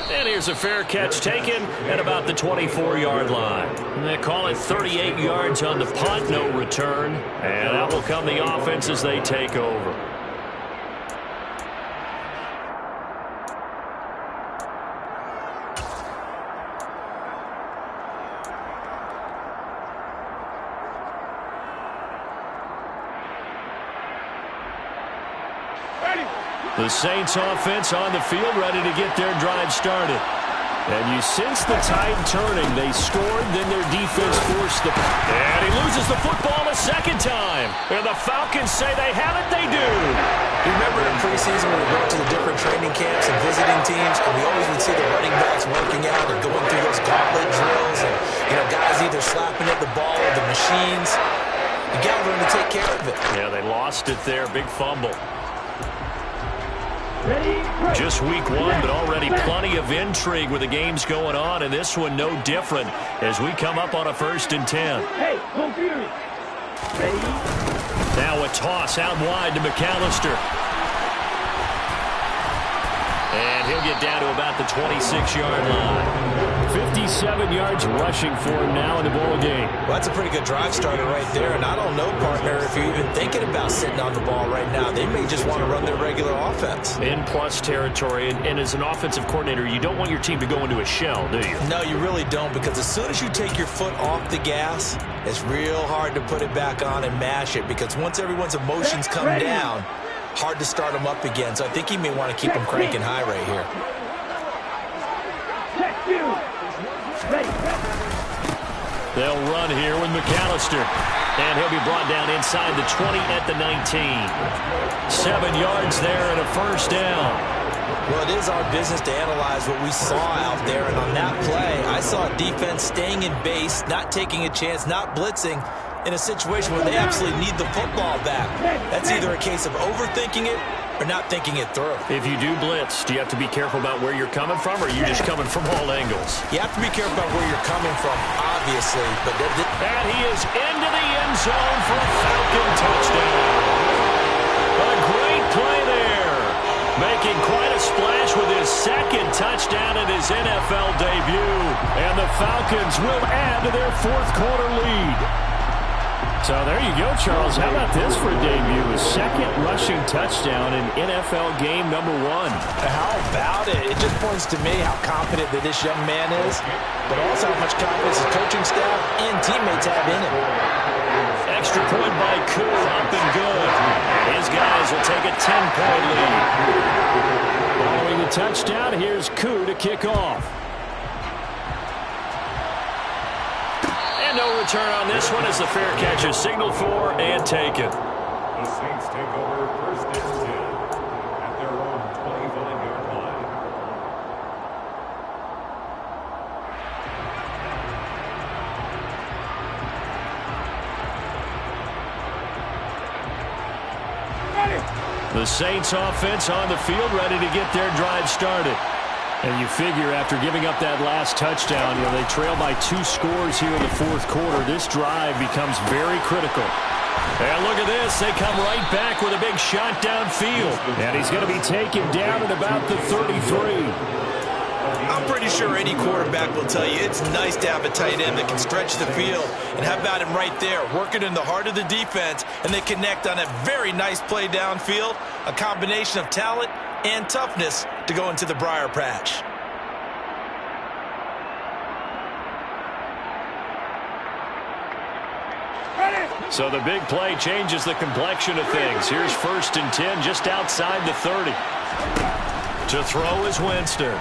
And here's a fair catch taken at about the 24-yard line. And they call it 38 yards on the punt, no return. And out will come the offense as they take over. The Saints offense on the field, ready to get their drive started. And you sense the tide turning. They scored, then their defense forced the... And he loses the football a 2nd time. And the Falcons say they have it, they do. You remember in preseason when we went to the different training camps and visiting teams, and we always would see the running backs working out and going through those gauntlet drills, and guys either slapping at the ball or the machines. You got to learn to take care of it. Yeah, they lost it there. Big fumble. Just week 1, but already plenty of intrigue with the games going on, and this one no different as we come up on a 1st and 10. Now a toss out wide to McAllister. And he'll get down to about the 26-yard line. 57 yards rushing for him now in the ball game. Well, that's a pretty good drive starter right there. And I don't know, partner, if you're even thinking about sitting on the ball right now. They may just want to run their regular offense. In plus territory. And as an offensive coordinator, you don't want your team to go into a shell, do you? No, you really don't, because as soon as you take your foot off the gas, it's real hard to put it back on and mash it, because once everyone's emotions come down, hard to start them up again. So I think he may want to keep them cranking high right here. They'll run here with McAllister. And he'll be brought down inside the 20 at the 19. 7 yards there and a 1st down. Well, it is our business to analyze what we saw out there. And on that play, I saw a defense staying in base, not taking a chance, not blitzing, in a situation where they absolutely need the football back. That's either a case of overthinking it or not thinking it through. If you do blitz, do you have to be careful about where you're coming from, or are you just coming from all angles? You have to be careful about where you're coming from, obviously. But and he is into the end zone for a Falcon touchdown. A great play there. Making quite a splash with his 2nd touchdown in his NFL debut. And the Falcons will add to their 4th quarter lead. So there you go, Charles. How about this for a debut? His 2nd rushing touchdown in NFL game number 1. How about it? It just points to me how confident that this young man is, but also how much confidence his coaching staff and teammates have in him. Extra point by Koo, up and good. His guys will take a 10-point lead. Following the touchdown, here's Koo to kick off. No return on this one as the fair catch is signaled for and taken. The Saints take over 1st and 10 at their own 25-yard line. The Saints offense on the field, ready to get their drive started. And you figure after giving up that last touchdown, they trail by 2 scores here in the 4th quarter. This drive becomes very critical. And look at this. They come right back with a big shot downfield. And he's going to be taken down at about the 33. I'm pretty sure any quarterback will tell you it's nice to have a tight end that can stretch the field. And how about him right there, working in the heart of the defense, and they connect on a very nice play downfield, a combination of talent and toughness to go into the briar patch. So the big play changes the complexion of things. Here's 1st and 10 just outside the 30. To throw is Winston.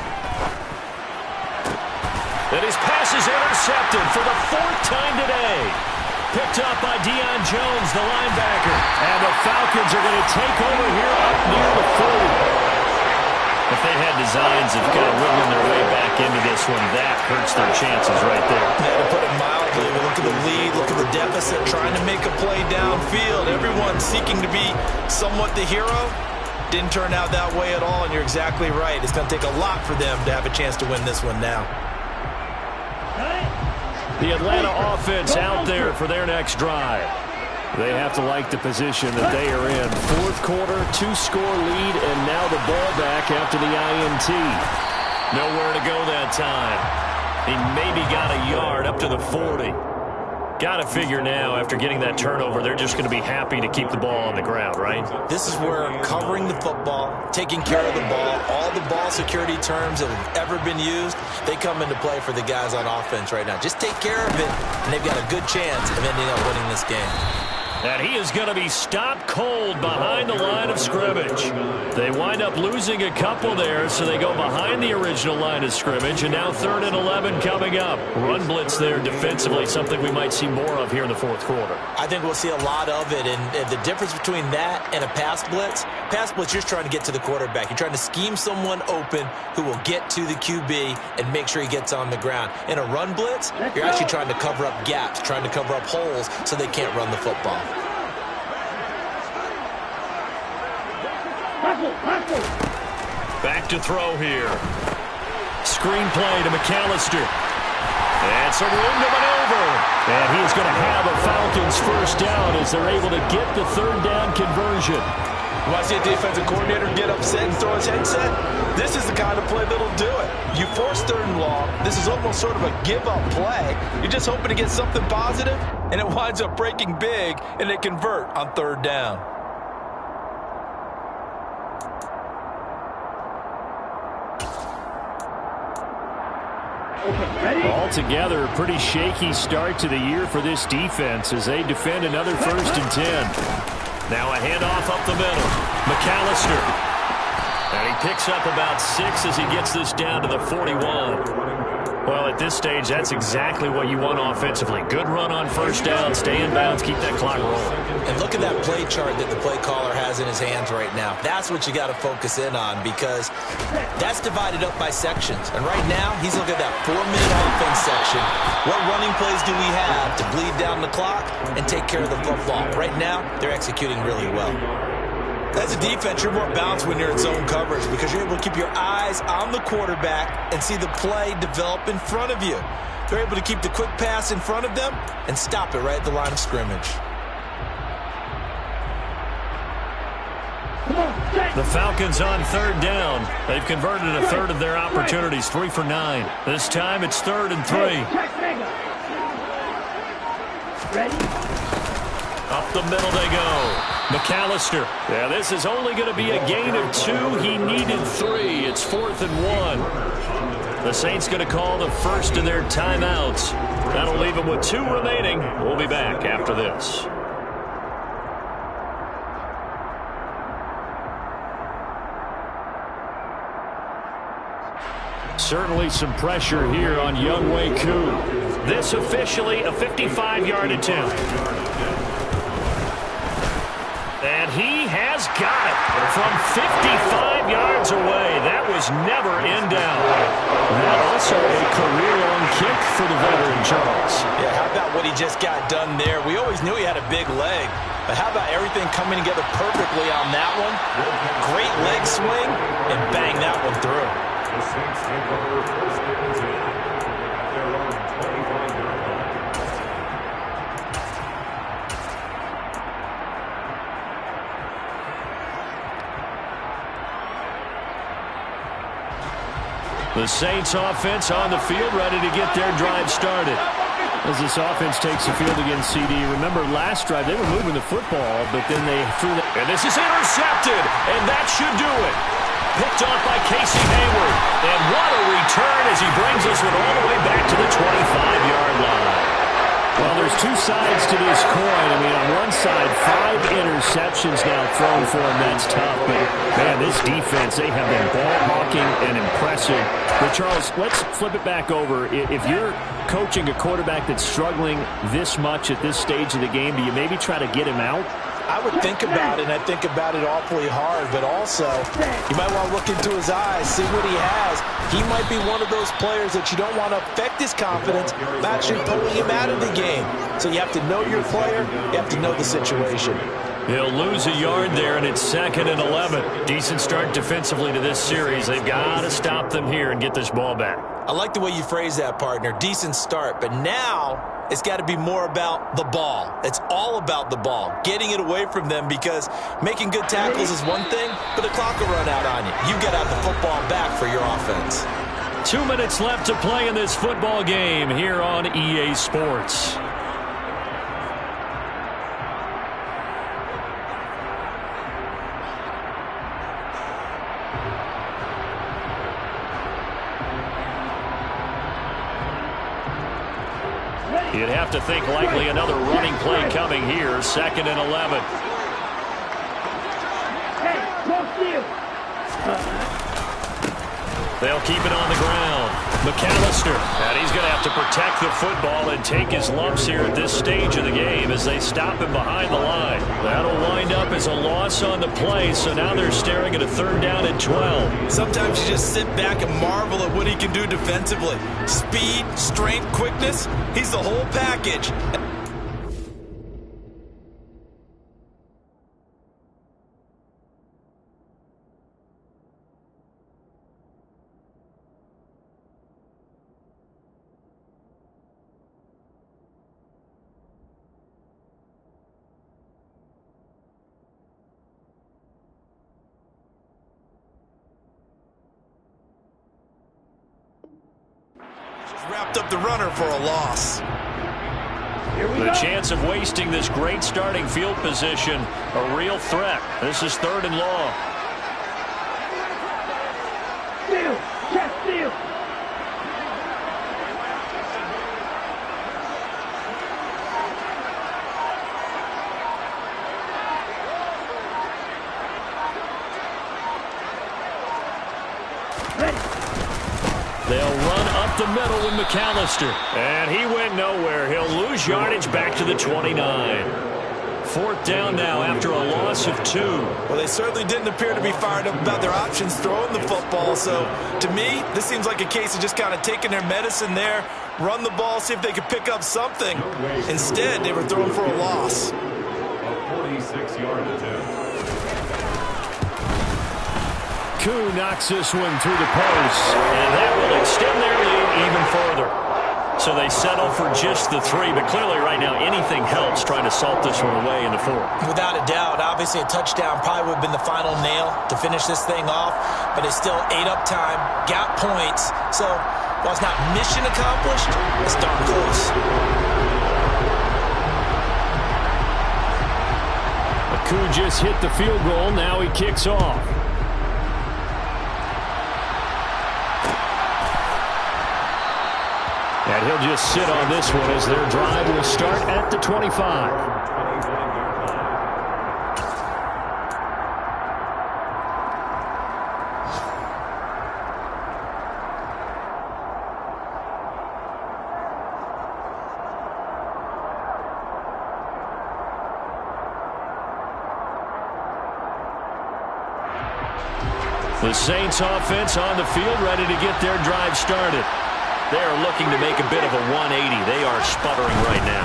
And his pass is intercepted for the 4th time today. Picked up by Deion Jones, the linebacker. And the Falcons are going to take over here up near the 40. If they had designs of kind of wiggling their way back into this one, that hurts their chances right there. Yeah, to put it mildly, look at the lead, look at the deficit, trying to make a play downfield. Everyone seeking to be somewhat the hero. Didn't turn out that way at all, and you're exactly right. It's going to take a lot for them to have a chance to win this one now. The Atlanta offense out there for their next drive. They have to like the position that they are in. 4th quarter, 2-score lead, and now the ball back after the INT. Nowhere to go that time. He maybe got a yard up to the 40. Got to figure now, after getting that turnover, they're just going to be happy to keep the ball on the ground, right? This is where covering the football, taking care of the ball, all the ball security terms that have ever been used, they come into play for the guys on offense right now. Just take care of it, and they've got a good chance of ending up winning this game. And he is going to be stopped cold behind the line of scrimmage. They wind up losing a couple there, so they go behind the original line of scrimmage, and now 3rd and 11 coming up. Run blitz there defensively, something we might see more of here in the 4th quarter. I think we'll see a lot of it, and the difference between that and a pass blitz, you're trying to get to the quarterback. You're trying to scheme someone open who will get to the QB and make sure he gets on the ground. In a run blitz, you're actually trying to cover up gaps, trying to cover up holes so they can't run the football. Back to throw here. Screen play to McAllister. And some room to maneuver. And he is going to have a Falcons 1st down as they're able to get the 3rd down conversion. When I see a defensive coordinator get upset and throw his headset, this is the kind of play that'll do it. You force 3rd and long. This is almost sort of a give-up play. You're just hoping to get something positive, and it winds up breaking big, and they convert on 3rd down. Altogether, a pretty shaky start to the year for this defense as they defend another 1st and 10. Now a handoff up the middle. McAllister. And he picks up about 6 as he gets this down to the 41. Well, at this stage, that's exactly what you want offensively. Good run on 1st down, stay in bounds, keep that clock rolling. And look at that play chart that the play caller has in his hands right now. That's what you got to focus in on because that's divided up by sections. And right now, he's looking at that 4-minute offense section. What running plays do we have to bleed down the clock and take care of the football? Right now, they're executing really well. As a defense, you're more balanced when you're in zone coverage because you're able to keep your eyes on the quarterback and see the play develop in front of you. They're able to keep the quick pass in front of them and stop it right at the line of scrimmage. The Falcons on 3rd down. They've converted a 1/3 of their opportunities, 3 for 9. This time it's 3rd and 3. Up the middle they go. McAllister. Yeah, this is only going to be a gain of 2. He needed 3. It's 4th and 1. The Saints going to call the first of their timeouts. That'll leave them with 2 remaining. We'll be back after this. Certainly some pressure here on Younghoe Koo. This officially a 55-yard attempt. And he has got it from 55 yards away. That was never in doubt. That also a career-long kick for the veteran, Charles. Yeah, how about what he just got done there? We always knew he had a big leg. But how about everything coming together perfectly on that one? Great leg swing, and bang that one through. The Saints take over 1st and 10 at their own 25-yard line. The Saints offense on the field, ready to get their drive started. As this offense takes the field against CD, remember last drive they were moving the football, but then they threw the... And this is intercepted, and that should do it. Picked off by Casey Hayward. And what a return as he brings us one all the way back to the 25-yard line. Well, there's two sides to this coin. I mean, on one side, 5 interceptions now thrown for him. That's tough. But, man, this defense, they have been ball-hawking and impressive. But, Charles, let's flip it back over. If you're coaching a quarterback that's struggling this much at this stage of the game, do you maybe try to get him out? I would think about it, and I think about it awfully hard, but also you might want to look into his eyes, see what he has. He might be one of those players that you don't want to affect his confidence by actually pulling him out of the game. So you have to know your player, you have to know the situation. He'll lose a yard there, and it's 2nd and 11. Decent start defensively to this series. They've got to stop them here and get this ball back. I like the way you phrase that, partner. Decent start, but now it's got to be more about the ball. It's all about the ball, getting it away from them, because making good tackles is one thing, but the clock will run out on you. You've got to have the football back for your offense. 2 minutes left to play in this football game here on EA Sports. You'd have to think likely another running play coming here. 2nd and 11. They'll keep it on the ground. McAllister, and he's going to have to protect the football and take his lumps here at this stage of the game as they stop him behind the line. That'll wind up as a loss on the play, so now they're staring at a 3rd down and 12. Sometimes you just sit back and marvel at what he can do defensively. Speed, strength, quickness, he's the whole package. Wrapped up the runner for a loss. The chance of wasting this great starting field position, a real threat. This is 3rd and long. Steal! Check steal! They'll run up the middle with McAllister. And he went nowhere. He'll lose yardage back to the 29. 4th down now after a loss of 2. Well, they certainly didn't appear to be fired up about their options throwing the football. So, to me, this seems like a case of just kind of taking their medicine there, run the ball, see if they could pick up something. Instead, they were throwing for a loss. A 46-yard attempt. Koo knocks this one through the post, and that will extend their lead even further. So they settle for just the 3, but clearly right now anything helps trying to salt this one away in the 4th. Without a doubt, obviously a touchdown probably would have been the final nail to finish this thing off, but it's still 8 up time, got points. So while it's not mission accomplished, it's darn close. Koo just hit the field goal, now he kicks off. And he'll just sit on this one as their drive will start at the 25. The Saints offense on the field ready to get their drive started. They're looking to make a bit of a 180. They are sputtering right now.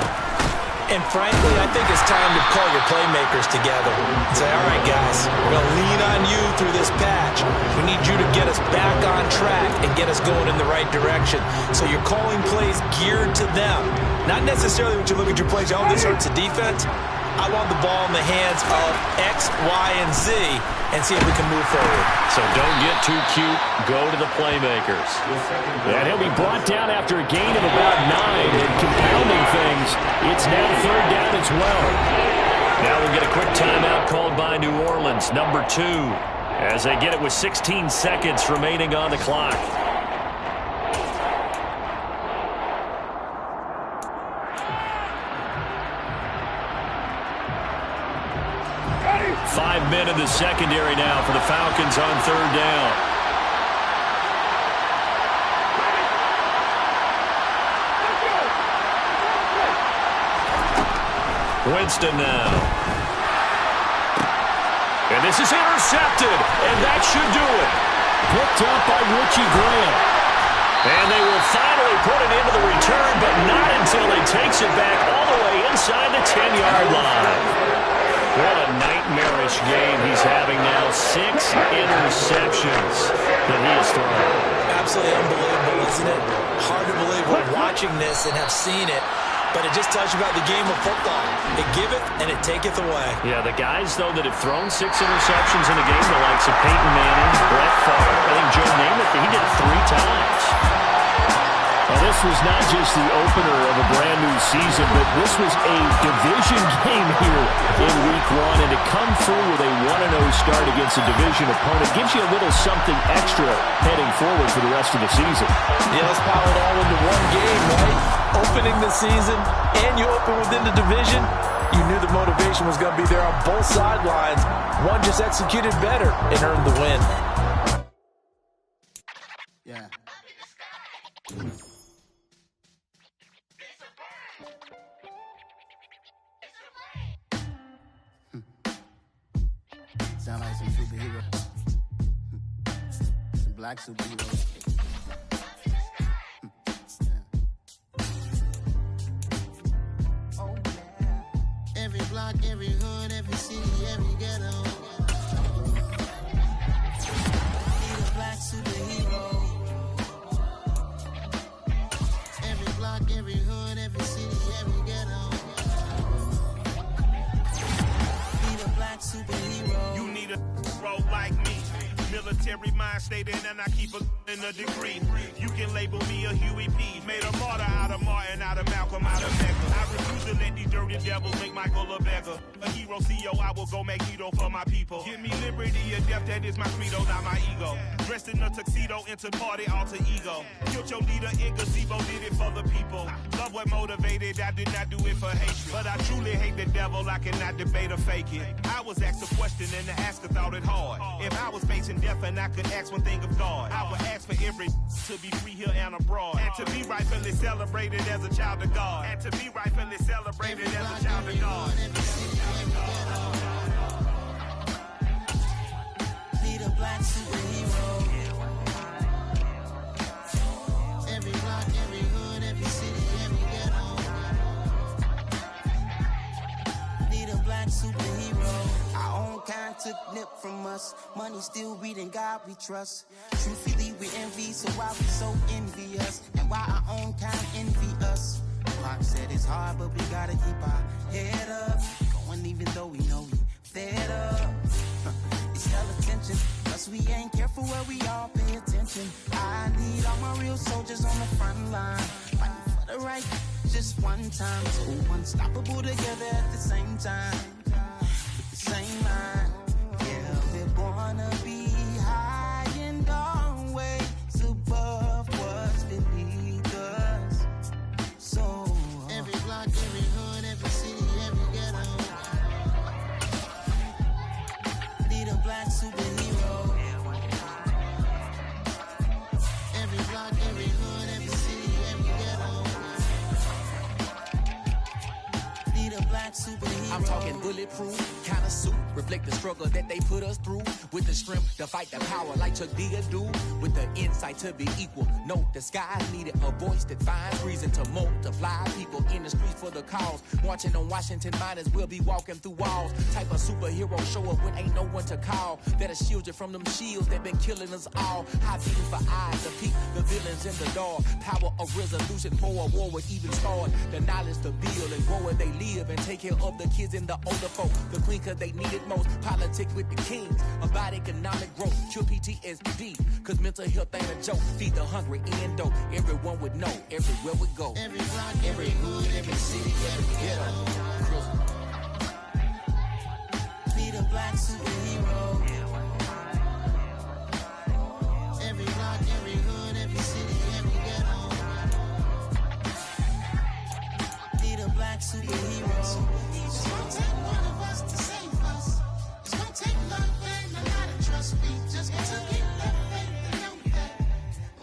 And frankly, I think it's time to call your playmakers together and say, all right, guys, we're going to lean on you through this patch. We need you to get us back on track and get us going in the right direction. So you're calling plays geared to them. Not necessarily when you look at your plays, oh, this hurts the defense. I want the ball in the hands of X, Y, and Z and see if we can move forward. So don't get too cute. Go to the playmakers. And he'll be brought down after a gain of about 9. And compounding things, it's now 3rd down as well. Now we'll get a quick timeout called by New Orleans, number 2, as they get it with 16 seconds remaining on the clock. 5 men in the secondary now for the Falcons on 3rd down. Winston now. And this is intercepted, and that should do it. Picked up by Richie Graham. And they will finally put it into the return, but not until he takes it back all the way inside the 10-yard line. What a nightmarish game he's having now. 6 interceptions that he has thrown. Absolutely unbelievable, isn't it? Hard to believe we're watching this and have seen it, but it just tells you about the game of football. It giveth and it taketh away. Yeah, the guys, though, that have thrown 6 interceptions in a game, the likes of Peyton Manning, Brett Favre, I think Joe Namath, he did it 3 times. Now, this was not just the opener of a brand-new season, but this was a division game here in Week 1, and to come through with a 1-0 start against a division opponent gives you a little something extra heading forward for the rest of the season. Yeah, let's power it all into one game, right? Opening the season, and you open within the division, you knew the motivation was going to be there on both sidelines. One just executed better and earned the win. Yeah. Sound like some superheroes. Some black superheroes. Oh, yeah. Every block, every hood, every city, every ghetto. Need a black superhero. Every block, every hood, every city, every ghetto. Need a black superhero. You need a role like me. Military mind stated, and I keep a degree. You can label me a Huey P. Made a martyr out of Martin, out of Malcolm, out of Mecca. I refuse to let these dirty devils make Michael a beggar. A hero CEO, I will go Magneto for my people. Give me liberty or death, that is my credo, not my ego. Dressed in a tuxedo, into party, alter ego. Killed your leader in gazebo, did it for the people. Love what motivated, I did not do it for hatred. But I truly hate the devil, I cannot debate or fake it. I was asked a question and the asker thought it hard. If I was facing death and I could ask one thing of God, I would ask for every to be free here and abroad. And to be rightfully celebrated as a child of God. And to be rightfully celebrated as a child of God. Need a black superhero. Every block, every hood, every city, every ghetto. Need a black superhero. Our own kind took nip from us. Money still reading God we trust. Truthfully we envy, so why we so envious? And why our own kind envy us? Pac said it's hard, but we gotta keep our head up. Going even though we know we fed up. It's hell attention, plus we ain't careful where we all pay attention. I need all my real soldiers on the front line, fighting for the right just one time. So unstoppable together at the same time, with the same mind. Yeah, we're born to be high and always above what's beneath us. So every block, every hood, every city, every ghetto. Need a black superhero. Every block, every hood, every city, every ghetto. Need a black superhero. I'm talking bulletproof kind of suit, reflect the struggle that they put us through. With the strength to fight the power like Chuck D do. With the insight to be equal. Note the skies needed a voice that finds reason to multiply. People in the streets for the cause. Marching on Washington miners will be walking through walls. Type of superhero show up when ain't no one to call. That'll shield you from them shields that been killing us all. High beams for eyes to peek the villains in the dark. Power of resolution for a war would even start. The knowledge to build and grow where they live and take care of the kids kids and the older folk. The queen cause they need it most. Politics with the kings. About economic growth. Cure PTSD. Cause mental health ain't a joke. Feed the hungry and dope. Everyone would know. Everywhere we go. Every block, every hood, every city, every ghetto. Be the black superhero. Every block, every hood, every city, every ghetto. Be the black superhero. It's gonna take one of us to save us. It's gonna take love and a lot of trust. We just got to get that faith and know that.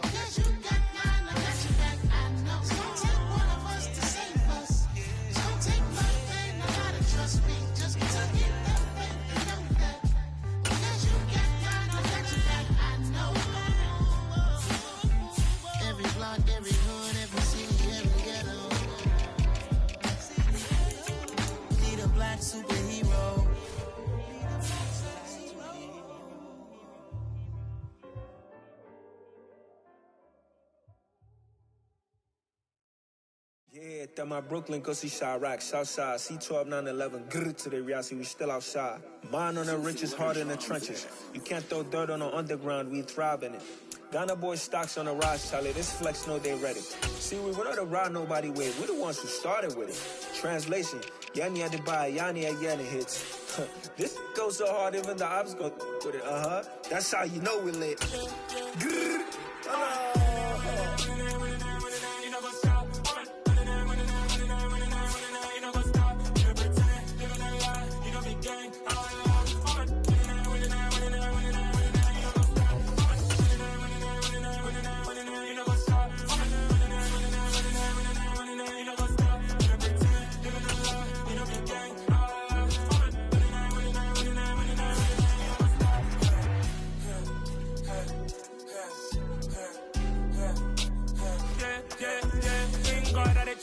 Because you got mine, I got your back, I know. It's gonna take one of us to save us. It's gonna take love and a lot of trust. We just got to get that faith and know that. Because you got mine, I got your back, I know. Every block, every hood, every city, every ghetto. Be the black superhero. Yeah, that my Brooklyn, go see Chirac, Southside, C12, 911, grrr to the reality, we still outside. Mine on the riches, hard in the trenches. You can't throw dirt on the underground, we thrive in it. Ghana boys stocks on the rise, Charlie, this flex know they ready. See, we were not to ride nobody with, we're the ones who started with it. Translation, Yanni had to buy, Yanni at Yanni hits. This goes so hard, even the ops go with it, That's how you know we lit. Grrr,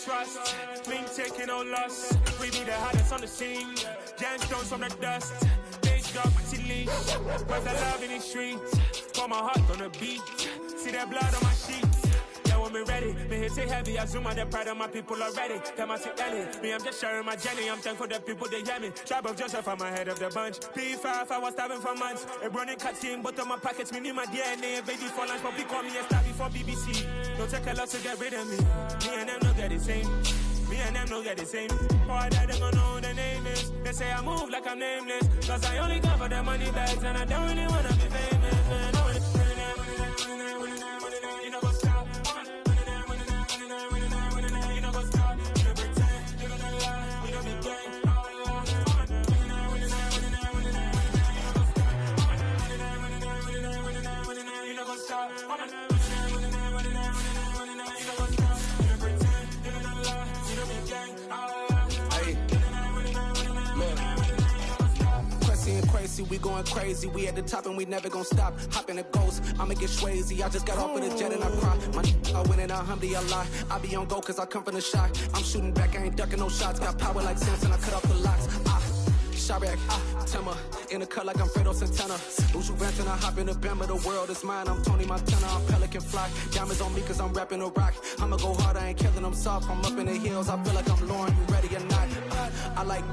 trust, me taking no loss. We be the hardest on the scene. Gemstones from the dust. Big dog, pretty leash. Where's the love in the streets? Pour my heart on the beat. See that blood on my sheets. Yeah, when me ready, me hit it heavy. I zoom on the pride of my people already. Them I see Ellie. Me, I'm just sharing my journey. I'm thankful the people they hear me. Tribe of Joseph, I'm ahead of the bunch. P5, I was starving for months. A running cut team, but on my pockets, me need my DNA. Baby for lunch, but we call me a star before BBC. Don't take a lot to get rid of me. Me and them don't get the same. Me and them don't get the same. Boy, that they gonna know who the name is. They say I move like I'm nameless. Cause I only cover the money bags and I don't really wanna be famous, man. You know what's up? You know what's up? You pretend, you gonna lie. We don't be gang. You know what's up? Crazy, we going crazy. We at the top and we never gonna stop. Hop in a ghost, I'ma get swayzy. I just got off of the jet and I cry. I win it, alhamdulillah. I be on go cause I come from the shot. I'm shooting back, I ain't ducking no shots. Got power like Samson, I cut off the locks. Chirac, Timmer, in the cut like I'm Fredo Santana. Uju Venton, I hop in the Bama, the world is mine. I'm Tony Montana, I'm Pelican Fly. Diamonds on me cause I'm rapping a rock. I'ma go hard, I ain't killing them soft. I'm up in the hills, I feel like I'm Lauren, you ready or not? I like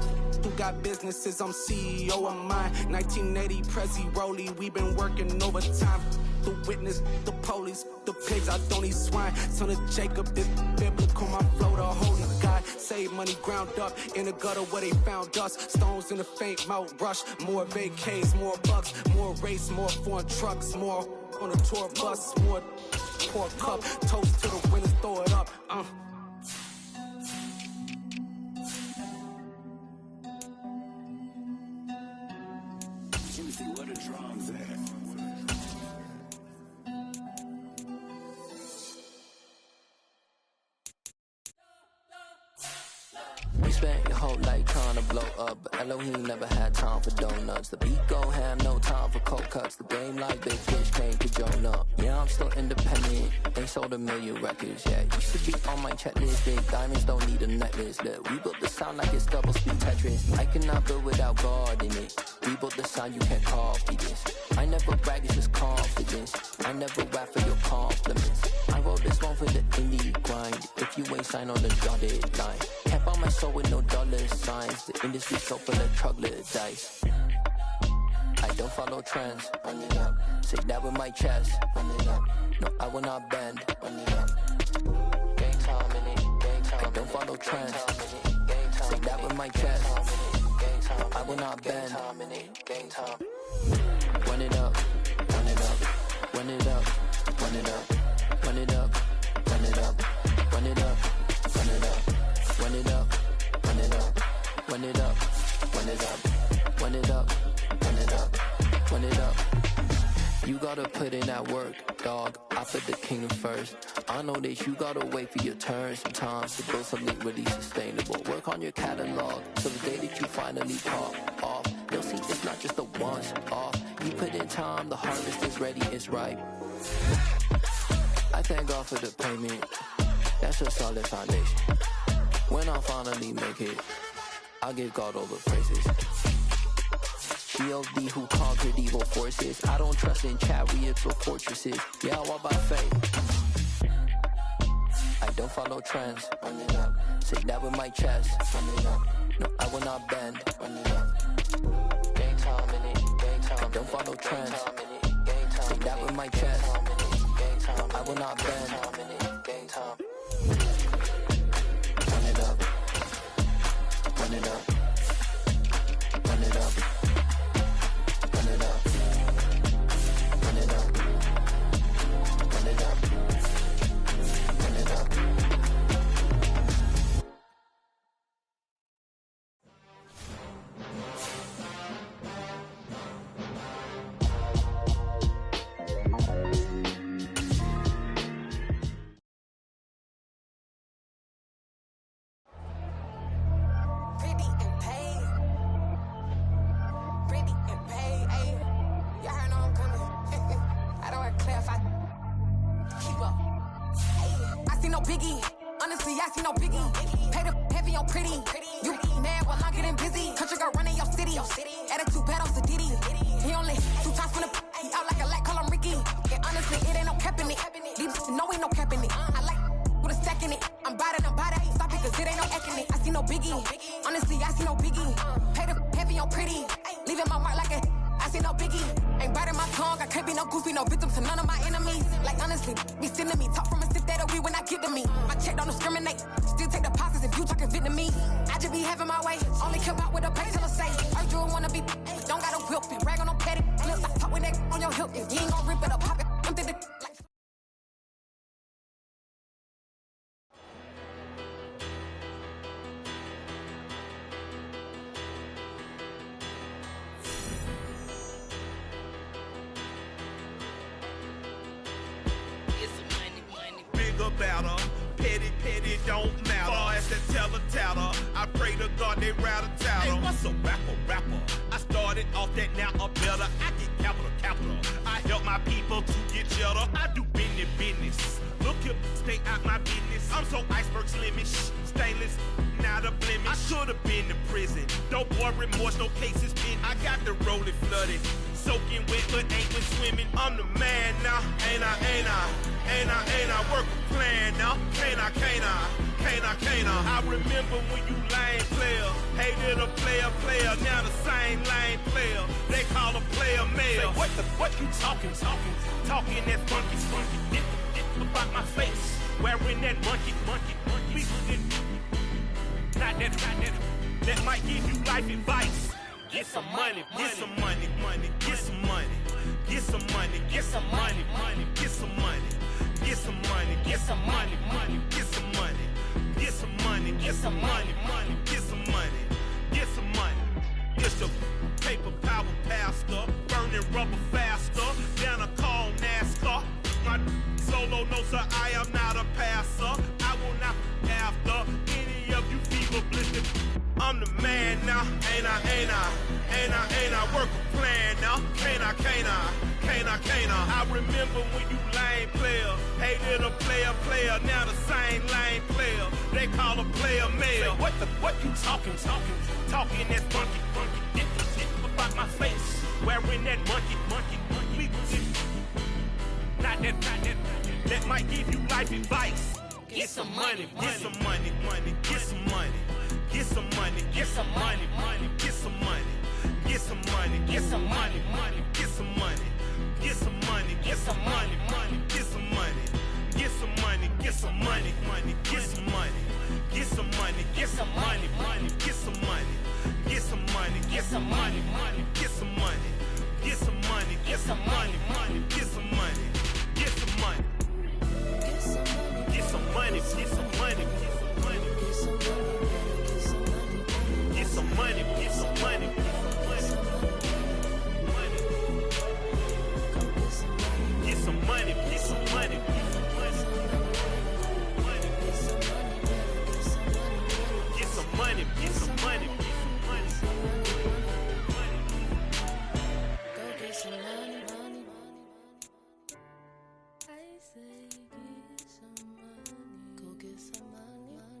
who got businesses, I'm CEO of mine. 1980, Prezi Rolly, we been working overtime. The witness, the police, the pigs, I don't eat swine. Son of Jacob, this biblical, my flow, the holy God. Save money ground up in the gutter where they found us. Stones in the faint mouth rush. More vacays, more bucks, more race, more foreign trucks, more on a tour bus, more pour cup. Toast to the winners, throw it up. Juicy, where the drums at? We spent your whole life trying to blow up, but Elohim never had time for donuts. The beat gon' have no time for cold cuts. The game like big fish came to join up. Yeah, I'm still independent. They sold 1 million records. Yeah, used to be on my checklist. Big diamonds don't need a necklace. Look, we built the sound like it's double speed Tetris. I cannot build without God in it. We built the sound, you can't copy this. I never brag, it's just confidence. I never rap for your compliments. I wrote this one for the indie grind. If you ain't signed on the dotted line, can't Buy my soul with no dollar signs. The industry so full of troglodytes. I don't follow trends. Run it up. Say that with my chest. Run it up. No, I will not bend. Run it up. Gang time in it. Gang time. I don't follow trends. Say that with my chest. I will not bend. Gang time. Run it up. Run it up. Run it up. Run it up. Run it up. Run it up. Run it up. Run it up. Run it up. Run it up. Run it up. Run it up. Run it up. Run it up. Run it up. You gotta put in that work, dog. I put the kingdom first. I know that you gotta wait for your turn sometimes to build something really sustainable. Work on your catalog, so the day that you finally pop off, you'll see it's not just a once off. You put in time, the harvest is ready, it's ripe. I thank God for the payment. That's a solid foundation. When I finally make it, I'll give God all the praises. G.O.D. who conquered evil forces. I don't trust in chariots or fortresses. Yeah, I walk by faith. I don't follow trends. Run it up. Say that with my chest. Run it up. No, I will not bend. Run it up. Gang time in it. Gang time. I don't follow trends. Say that with my chest. I will not bend. Gang time. Run it up. Run it up. Run it up. Run it up. Run it up. Run it up. Run it up. Battle. Petty, don't matter. Far as the teller-tatter, I pray to God they rattle-tattle. Hey, what's a rapper? I started off that, now I'm better. I get capital. I help my people to get cheddar. I do business. Look here, stay out my business. I'm so iceberg slimish, stainless, not a blemish. I should've been in prison. Don't boy remorse, no cases pinned. I got the rolling flooded, soaking wet, but ain't been swimming. I'm the man now, ain't I? Work a plan now, can't I? I remember when you lame player, hated a player, now the same lame player. They call a player male. Say, what you talking that funky, about my face, wearing that monkey. Not that might give you life advice. Get some money. It's the paper power pastor, burning rubber faster than a call NASCAR. My solo notes are I am not a passer. I will not after any of you fever blistered. I'm the man now, ain't I? Work a plan now, can't I? I remember when you lame player, hated a player, now the same lame player. They call a player male. Say, what you talking that funky, about my face, wearing that monkey. Not that might give you life advice. Get some money. get some money, get some money, get some money, get some money, get some money, get some money, get some money, get some money, get some money, get some money. Get some money, get some money. Get some money, get some money. Go get some money, money. I say get some money. Go get some money, money.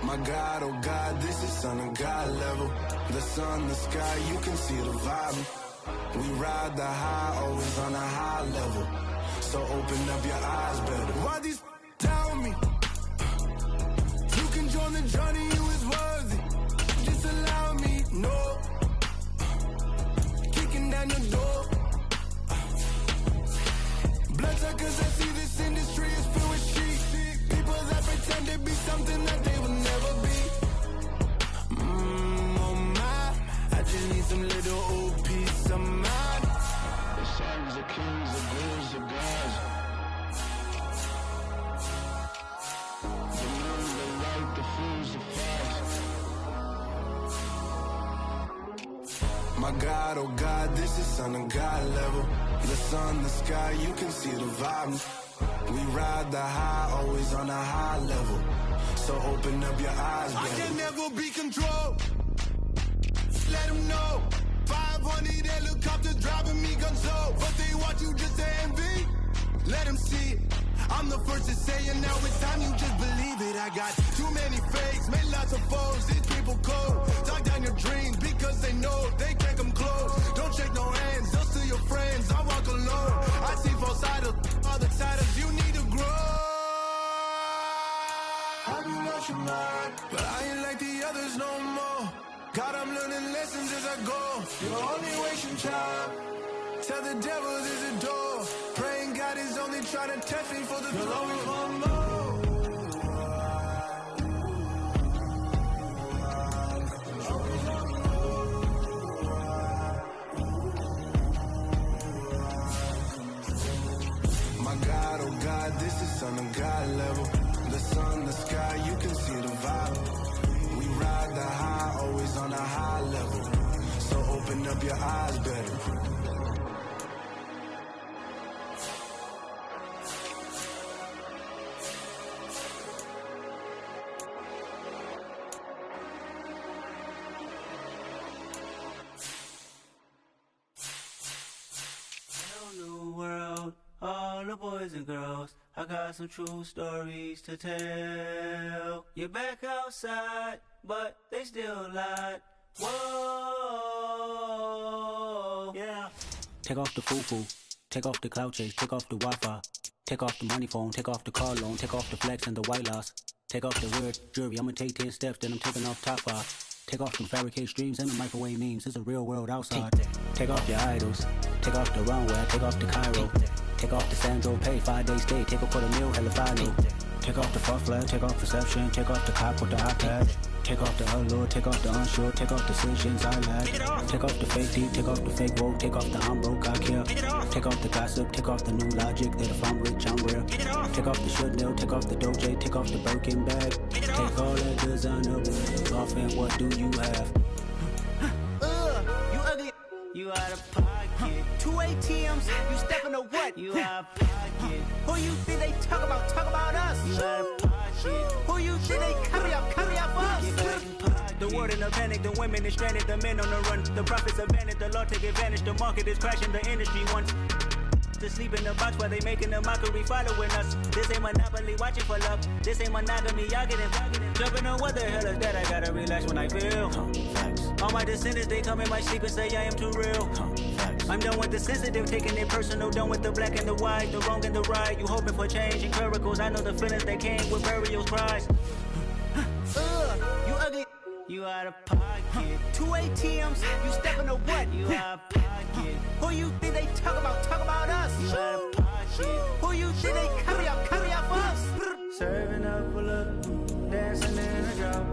My God, oh God, this is son of God level. The sun, the sky, you can see the vibe. We ride the high, always on a high level. So open up your eyes better. Why these tell me? You can join the journey, you is worthy. Just allow me, no. Kicking down your door. Bloodsuckers, I see this industry is filled with sheep. People that pretend to be something that they will never be. Oh my, I just need some little old peace of mind. The sons are kings, the ghouls are gods. The nuns are right, the fools are fast. My God, oh God, this is son of God level. The sun, the sky, you can see the vibe. We ride the high, always on a high level. So open up your eyes, baby. I can never be controlled. Let them know. 500 helicopters driving me gonzo. But they want you just to envy. Let them see it. I'm the first to say it, now it's time you just believe it. I got too many fakes, made lots of foes. These people cold. Talk down your dreams because they know they can't come close. Don't shake no hands, they'll steal your friends. I walk alone. I see false idols, other siders. You need to grow. Have you lost your mind? But I ain't like the others no more. God, I'm learning lessons as I go. You're only wasting time. Tell the devil there's a door. Praying God is only trying to test me for the glory. You'll always want more. My God, oh God, this is son of God level. The sun, the sky, you can see the vibe. We ride the high, always on a high level. So open up your eyes better. All the boys and girls, I got some true stories to tell. You're back outside, but they still lied. Whoa, yeah. Take off the foo-foo, take off the cloud chase, take off the Wi-Fi, take off the money phone, take off the car loan, take off the flex and the white loss, take off the weird jewelry. I'ma take 10 steps, then I'm taking off top 5. Take off them fabricated streams and the microwave memes. It's a real world outside. Take off your idols. Take off the runway. Take off the Cairo. Take off the Sandro pay. 5 days stay. Take a $250,000 hella final. Take off the far flag. Take off perception. Take off the cop with the iPad. Take off the allure. Take off the unsure. Take off decisions I lack. Take off the fake deep. Take off the fake woke. Take off the I'm broke. I care. Take off the gossip. Take off the new logic that if I'm rich I'm real. Take off the Chanel. Take off the Doja. Take off the Birkin bag. Take all that designer off and what do you have? You ugly. You out of pocket. 2 ATMs. You stepping to what? You out of pocket. Who you think they talk about? Talk about us. You out of pocket. Who you think they copy up for us? The world in a panic. The women is stranded. The men on the run. The profits abandoned. The law take advantage. The market is crashing. The industry wants to sleep in the box while they making a mockery following us. This ain't Monopoly watching for love. This ain't monogamy, y'all getting jumping on what the hell is that? I gotta relax when I feel. All my descendants, they come in my sleep and say I am too real. I'm done with the sensitive, taking it personal, done with the black and the white, the wrong and the right. You hoping for change and miracles. I know the feelings that came with burial cries. You ugly. You out of pocket. 2 ATMs, you stepping to what? You out of pocket. Who you think they talk about us? You out of pocket. Who you think they carry up for us? Serving up a look, dancing in a drop.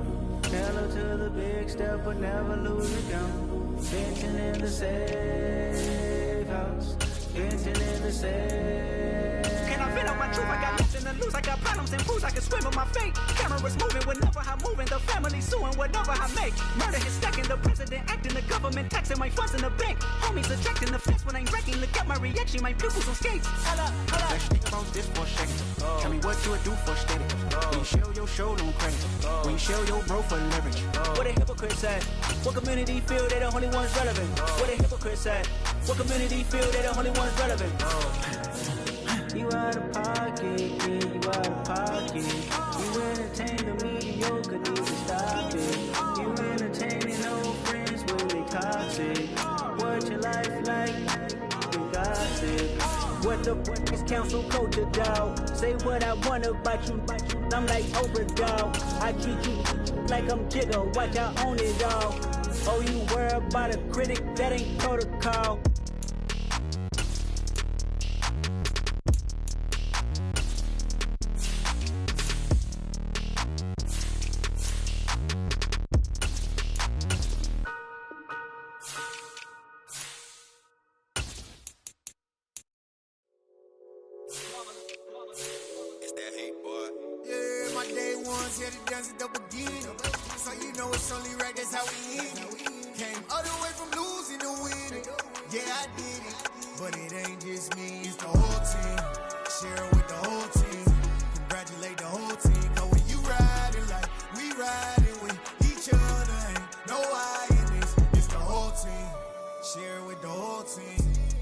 Hello to the big step, but never lose the count. Venting in the safe house. Venting in the safe. Can I vent out my truth? I got nothing to lose. I got problems and fools. I can swim with my fate. Cameras moving whenever I'm moving. The family suing whatever I make. Murder is stacking. The president acting. The government taxing my funds in the bank. Homies ejecting the fence when I'm wrecking. Look at my reaction. My pupils on skates. Holla. Let's think about this for a second. Tell me what you would do for steady. When you show your show, no credit. When you show your bro for leverage. What a hypocrite said. What community feel they the only ones relevant? What a hypocrite said. What community feel they the only ones relevant? You out of pocket, yeah, you out of pocket. You entertain the mediocre, need to stop it. You entertaining old friends when they toxic. What your life like? You gossip. What the fuck is council culture, dog? Say what I want about you. I'm like Oprah, dog. I treat you like I'm Jigga. Watch I own it, dog. Oh, you worry about a critic? That ain't protocol.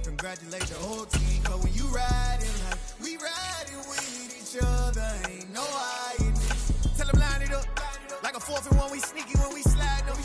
Congratulate the whole team, cause when you riding like we riding with each other, ain't no hiding this. Tell them line it up, like a 4th and 1, we sneaky when we slide them.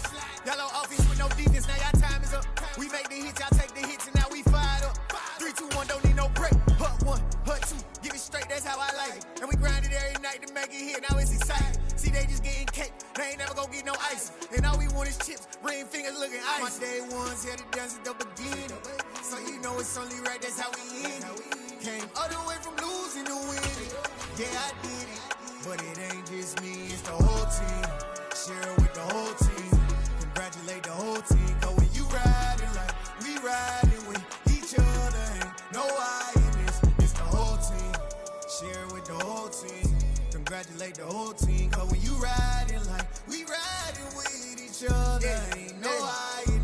Yellow offense with no defense, now y'all time is up. We make the hits, y'all take the hits, and now we fired up. 3, 2, 1, don't need no break. Hut 1, hut 2, give it straight, that's how I like it. And we grind it every night to make it hit, now it's exciting. See, they just getting cake, they ain't never gonna get no ice. And all we want is chips, ring fingers looking ice. My day ones here to dance at the beginning. So you know it's only right, that's how we end it. Came all the way from losing to winning. Yeah, I did it, but it ain't just me, it's the whole team. Share it with the whole team. Congratulate the whole team, cause when you riding like we riding with each other, ain't no hiding, it's the whole team. Share it with the whole team. Congratulate the whole team, cause when you riding like we riding with each other, ain't no hiding.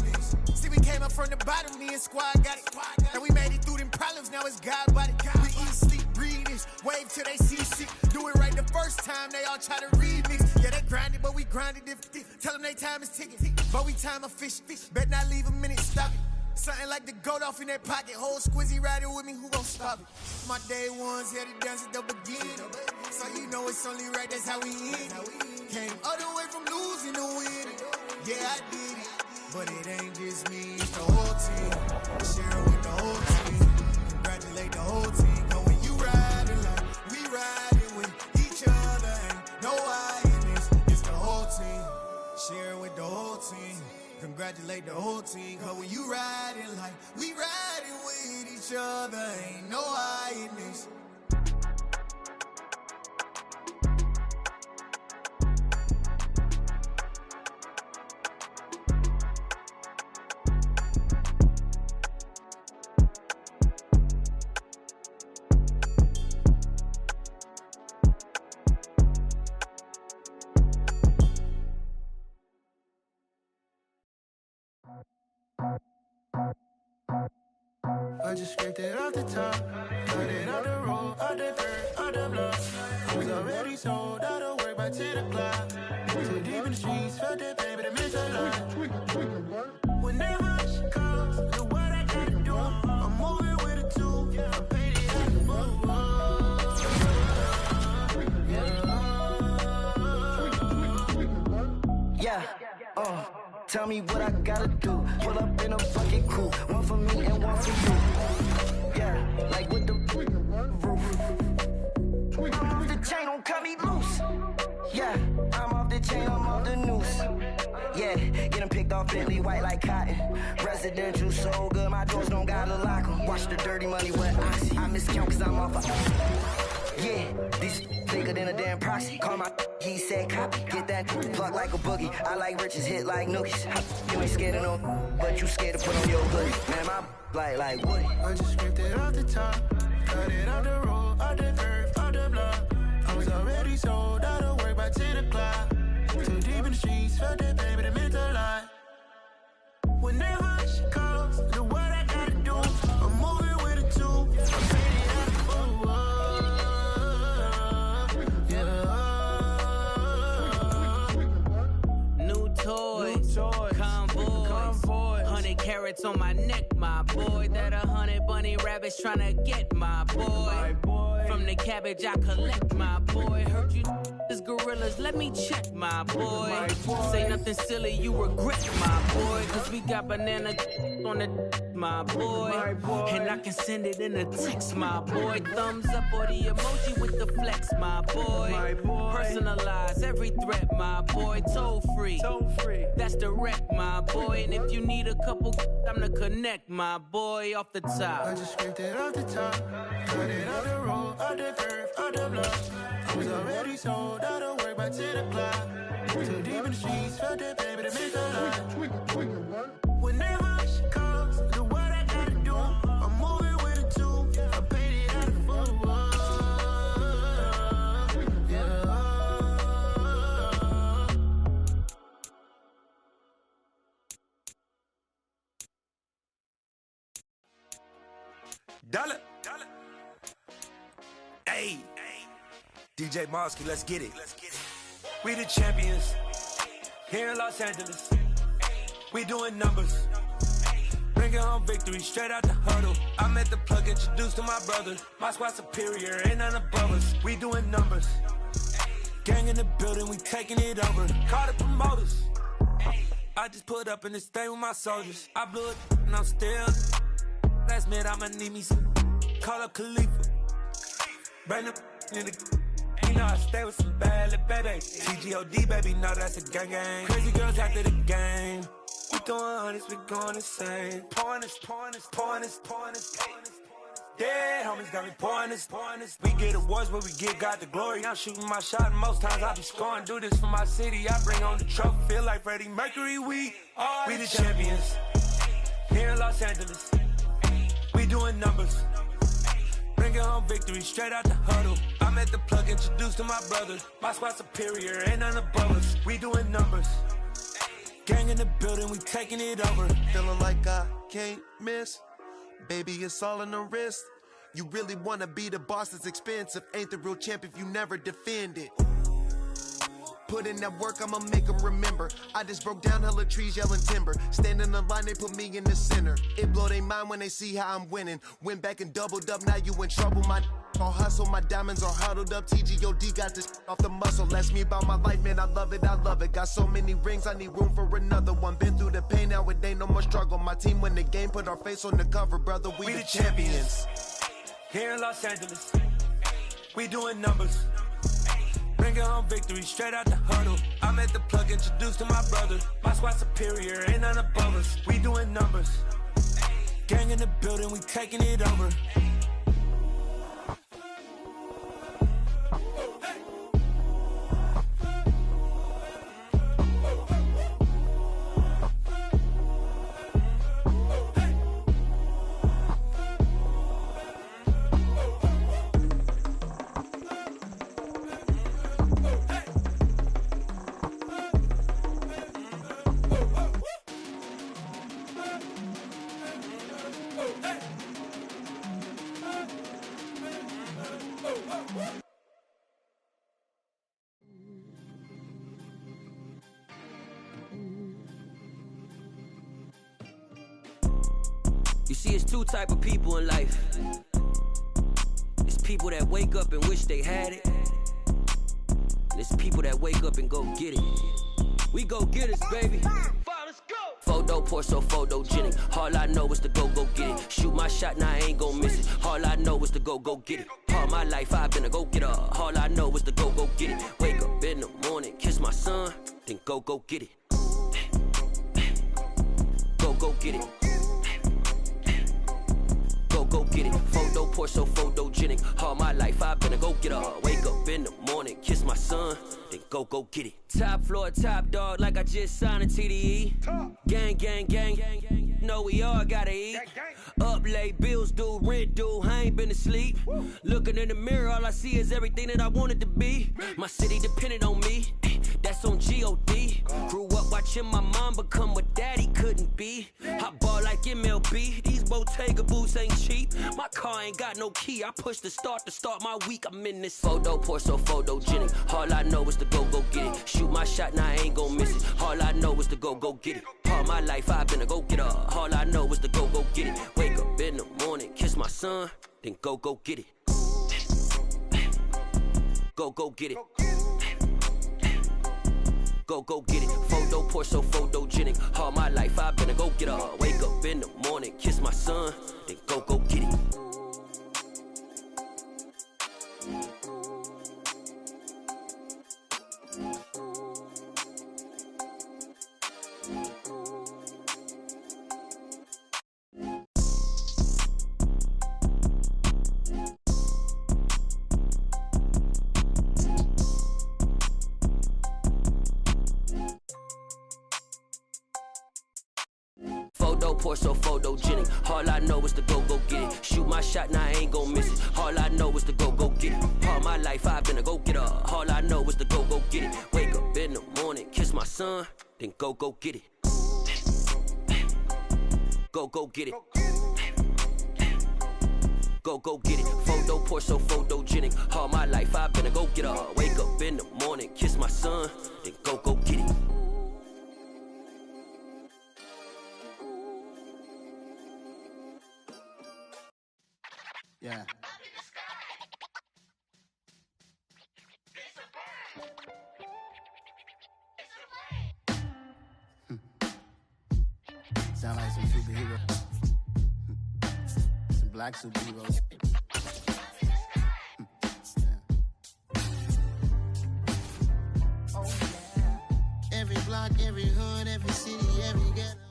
See, we came up from the bottom, me and squad got it. And we made it through them problems, now it's God body. We eat, sleep, breathe this, wave till they see sick. Do it right the first time, they all try to remix. Yeah, they grinded, but we grinded different. Tell them they time is ticking, but we time a fish. Bet not leave a minute, stop it. Something like the goat off in that pocket. Whole squizzy riding with me, who gon' stop it? My day ones here to dance at the beginning. So you know it's only right, that's how we end it. Came all the way from losing to winning. Yeah, I did it, but it ain't just me, it's the whole team. Share it with the whole team. Congratulate the whole team, cause when you riding like we riding with each other, ain't no hiding, it's the whole team. Share it with the whole team. Congratulate the whole team, cause when you riding like we riding with each other, ain't no hiding this. I just scraped it off the top, cut it off the road, off the dirt, off the block. I was already sold out of work by 10 o'clock. Too deep in the streets, felt that pain, but it meant a lot. When that rush comes, do what I gotta do. I'm moving with a two, I'm painted like a boo. tell me what I gotta do. Pull up in a fucking crew, one for me and one for you. Yeah, like with the roof. I'm off the chain, don't cut me loose. Yeah, I'm off the chain, I'm off the noose. Yeah, getting picked off Bentley, white like cotton. Residential so good, my doors don't gotta lock 'em. Watch the dirty money with oxy. I miscount cause I'm off a... Yeah, these bigger than a damn proxy. Call my he said copy. Get that plug like a boogie. I like riches, hit like nookies. You ain't scared of no, but you scared to put on your hoodie. Man, my like Woody. I just scraped it off the top, cut it off the road, off the curve, off the block. I was already sold out of work by 10 o'clock. Too deep in the streets, felt that baby, that meant a lot. Whenever she calls, do what I gotta do. I'm moving with a two. I'm fading out of food. Yeah. New toys, convoys, 100 carats on my neck, my boy. That 100 bunny rabbits tryna get my boy. From the cabbage I collect, my boy. Heard you is gorillas, let me check, my boy. Say nothing silly, you regret, my boy. Cause we got banana on the my boy. And I can send it in a text, my boy. Thumbs up or the emoji with the flex, my boy. Personalize every threat, my boy. Toll free, that's direct, my boy. And if you need a couple, I'm the connect, my boy. Off the top, I just scraped it off the top, cut it off the road, off the curve, off the block. I was already sold out of work by 10 o'clock. Too deep in the streets, felt that baby, that meant a lot. Whenever she calls, do what I gotta do. I'm moving with a two. I paid it out of food. Yeah. Dollar. Hey. DJ Mosky, let's get it. We the champions here in Los Angeles. We doing numbers. Bringing home victory straight out the huddle. I'm at the plug, introduced to my brother. My squad superior, ain't none above us. We doing numbers. Gang in the building, we taking it over. Call the promoters. I just put up in this thing with my soldiers. I blew it and I'm still. Last minute I'ma need me some. Call up Khalifa. Bring them in the. You know I stay with some bad little babies. TGOD, baby, know that's a gang gang. Crazy girls after the game. We throwing hundreds, we going insane. Pouring this. Yeah, homies got me pouring this. We get awards, but we give God the glory. I'm shooting my shot, and most times I be scoring. Do this for my city, I bring on the trophy. Feel like Freddie Mercury, we the champions. Here in Los Angeles, we doing numbers. Bringing home victory straight out the huddle. I'm at the plug, introduced to my brother. My squad superior, ain't none above us. We doing numbers. Gang in the building, we taking it over. Feeling like I can't miss. Baby, it's all in the wrist. You really wanna be the boss, it's expensive. Ain't the real champ if you never defend it. Put in that work, I'ma make them remember. I just broke down hella trees, yelling timber. Stand in the line, they put me in the center. It blow their mind when they see how I'm winning. Went back and doubled up, now you in trouble. My all hustle, my diamonds are huddled up. TGOD got this off the muscle. Ask me about my life, man, I love it. Got so many rings, I need room for another one. Been through the pain, now it ain't no more struggle. My team win the game, put our face on the cover, brother. We the champions. Here in Los Angeles, we doing numbers. Bringing home victory straight out the huddle. I'm at the plug, introduced to my brother. My squad superior, ain't none above us. We doing numbers. Gang in the building, we taking it over. You see, it's two type of people in life. It's people that wake up and wish they had it. And it's people that wake up and go get it. We go get it, baby. Photo poor, so photogenic. All I know is to go get it. Shoot my shot, now I ain't gon' miss it. All I know is to go get it. All my life I've been a go-getter. All I know is to go get it. Wake up in the morning, kiss my son, then go get it. Go get it. Go get it. Photo poor, so photogenic. All my life I've been a go-getter. Wake up in the morning, kiss my son, then go get it. Top floor, top dog, like I just signed a TDE. Gang, gang, gang, gang, gang. Know we all gotta eat. Up late, bills due, rent due, I ain't been asleep. Looking in the mirror, all I see is everything that I wanted to be. My city depended on me, that's on G.O.D. Grew up watching my mom become what daddy couldn't be. I ball like MLB, these Bottega boots ain't cheap. My car ain't got no key, I push the start to start my week. I'm in this photo poor, so photogenic. All I know is to go get it. Shoot my shot, now I ain't gon' miss it. All I know is to go get it. All my life I've been a go-getter. All I know is to go get it. Wake up in the morning, kiss my son, then go get it. Go get it. Go get it. Photo poor, so photogenic. All my life I've been a go-getter. Wake up in the morning, kiss my son, then go get it. Photo poor, so photogenic. All I know is to go get it. Shoot my shot, now I ain't gon' miss it. All I know is to go get it. All my life I've been a go-getter. All I know is to go get it. Wake up in the morning, kiss my son, then go get it. Go get it. Go get it. Photo poor, so photogenic. All my life I've been a go-getter. Wake up in the morning, kiss my son, then go get it. Yeah. Sound like some superhero. Some black superheroes. Oh, yeah. Every block, every hood, every city, every ghetto.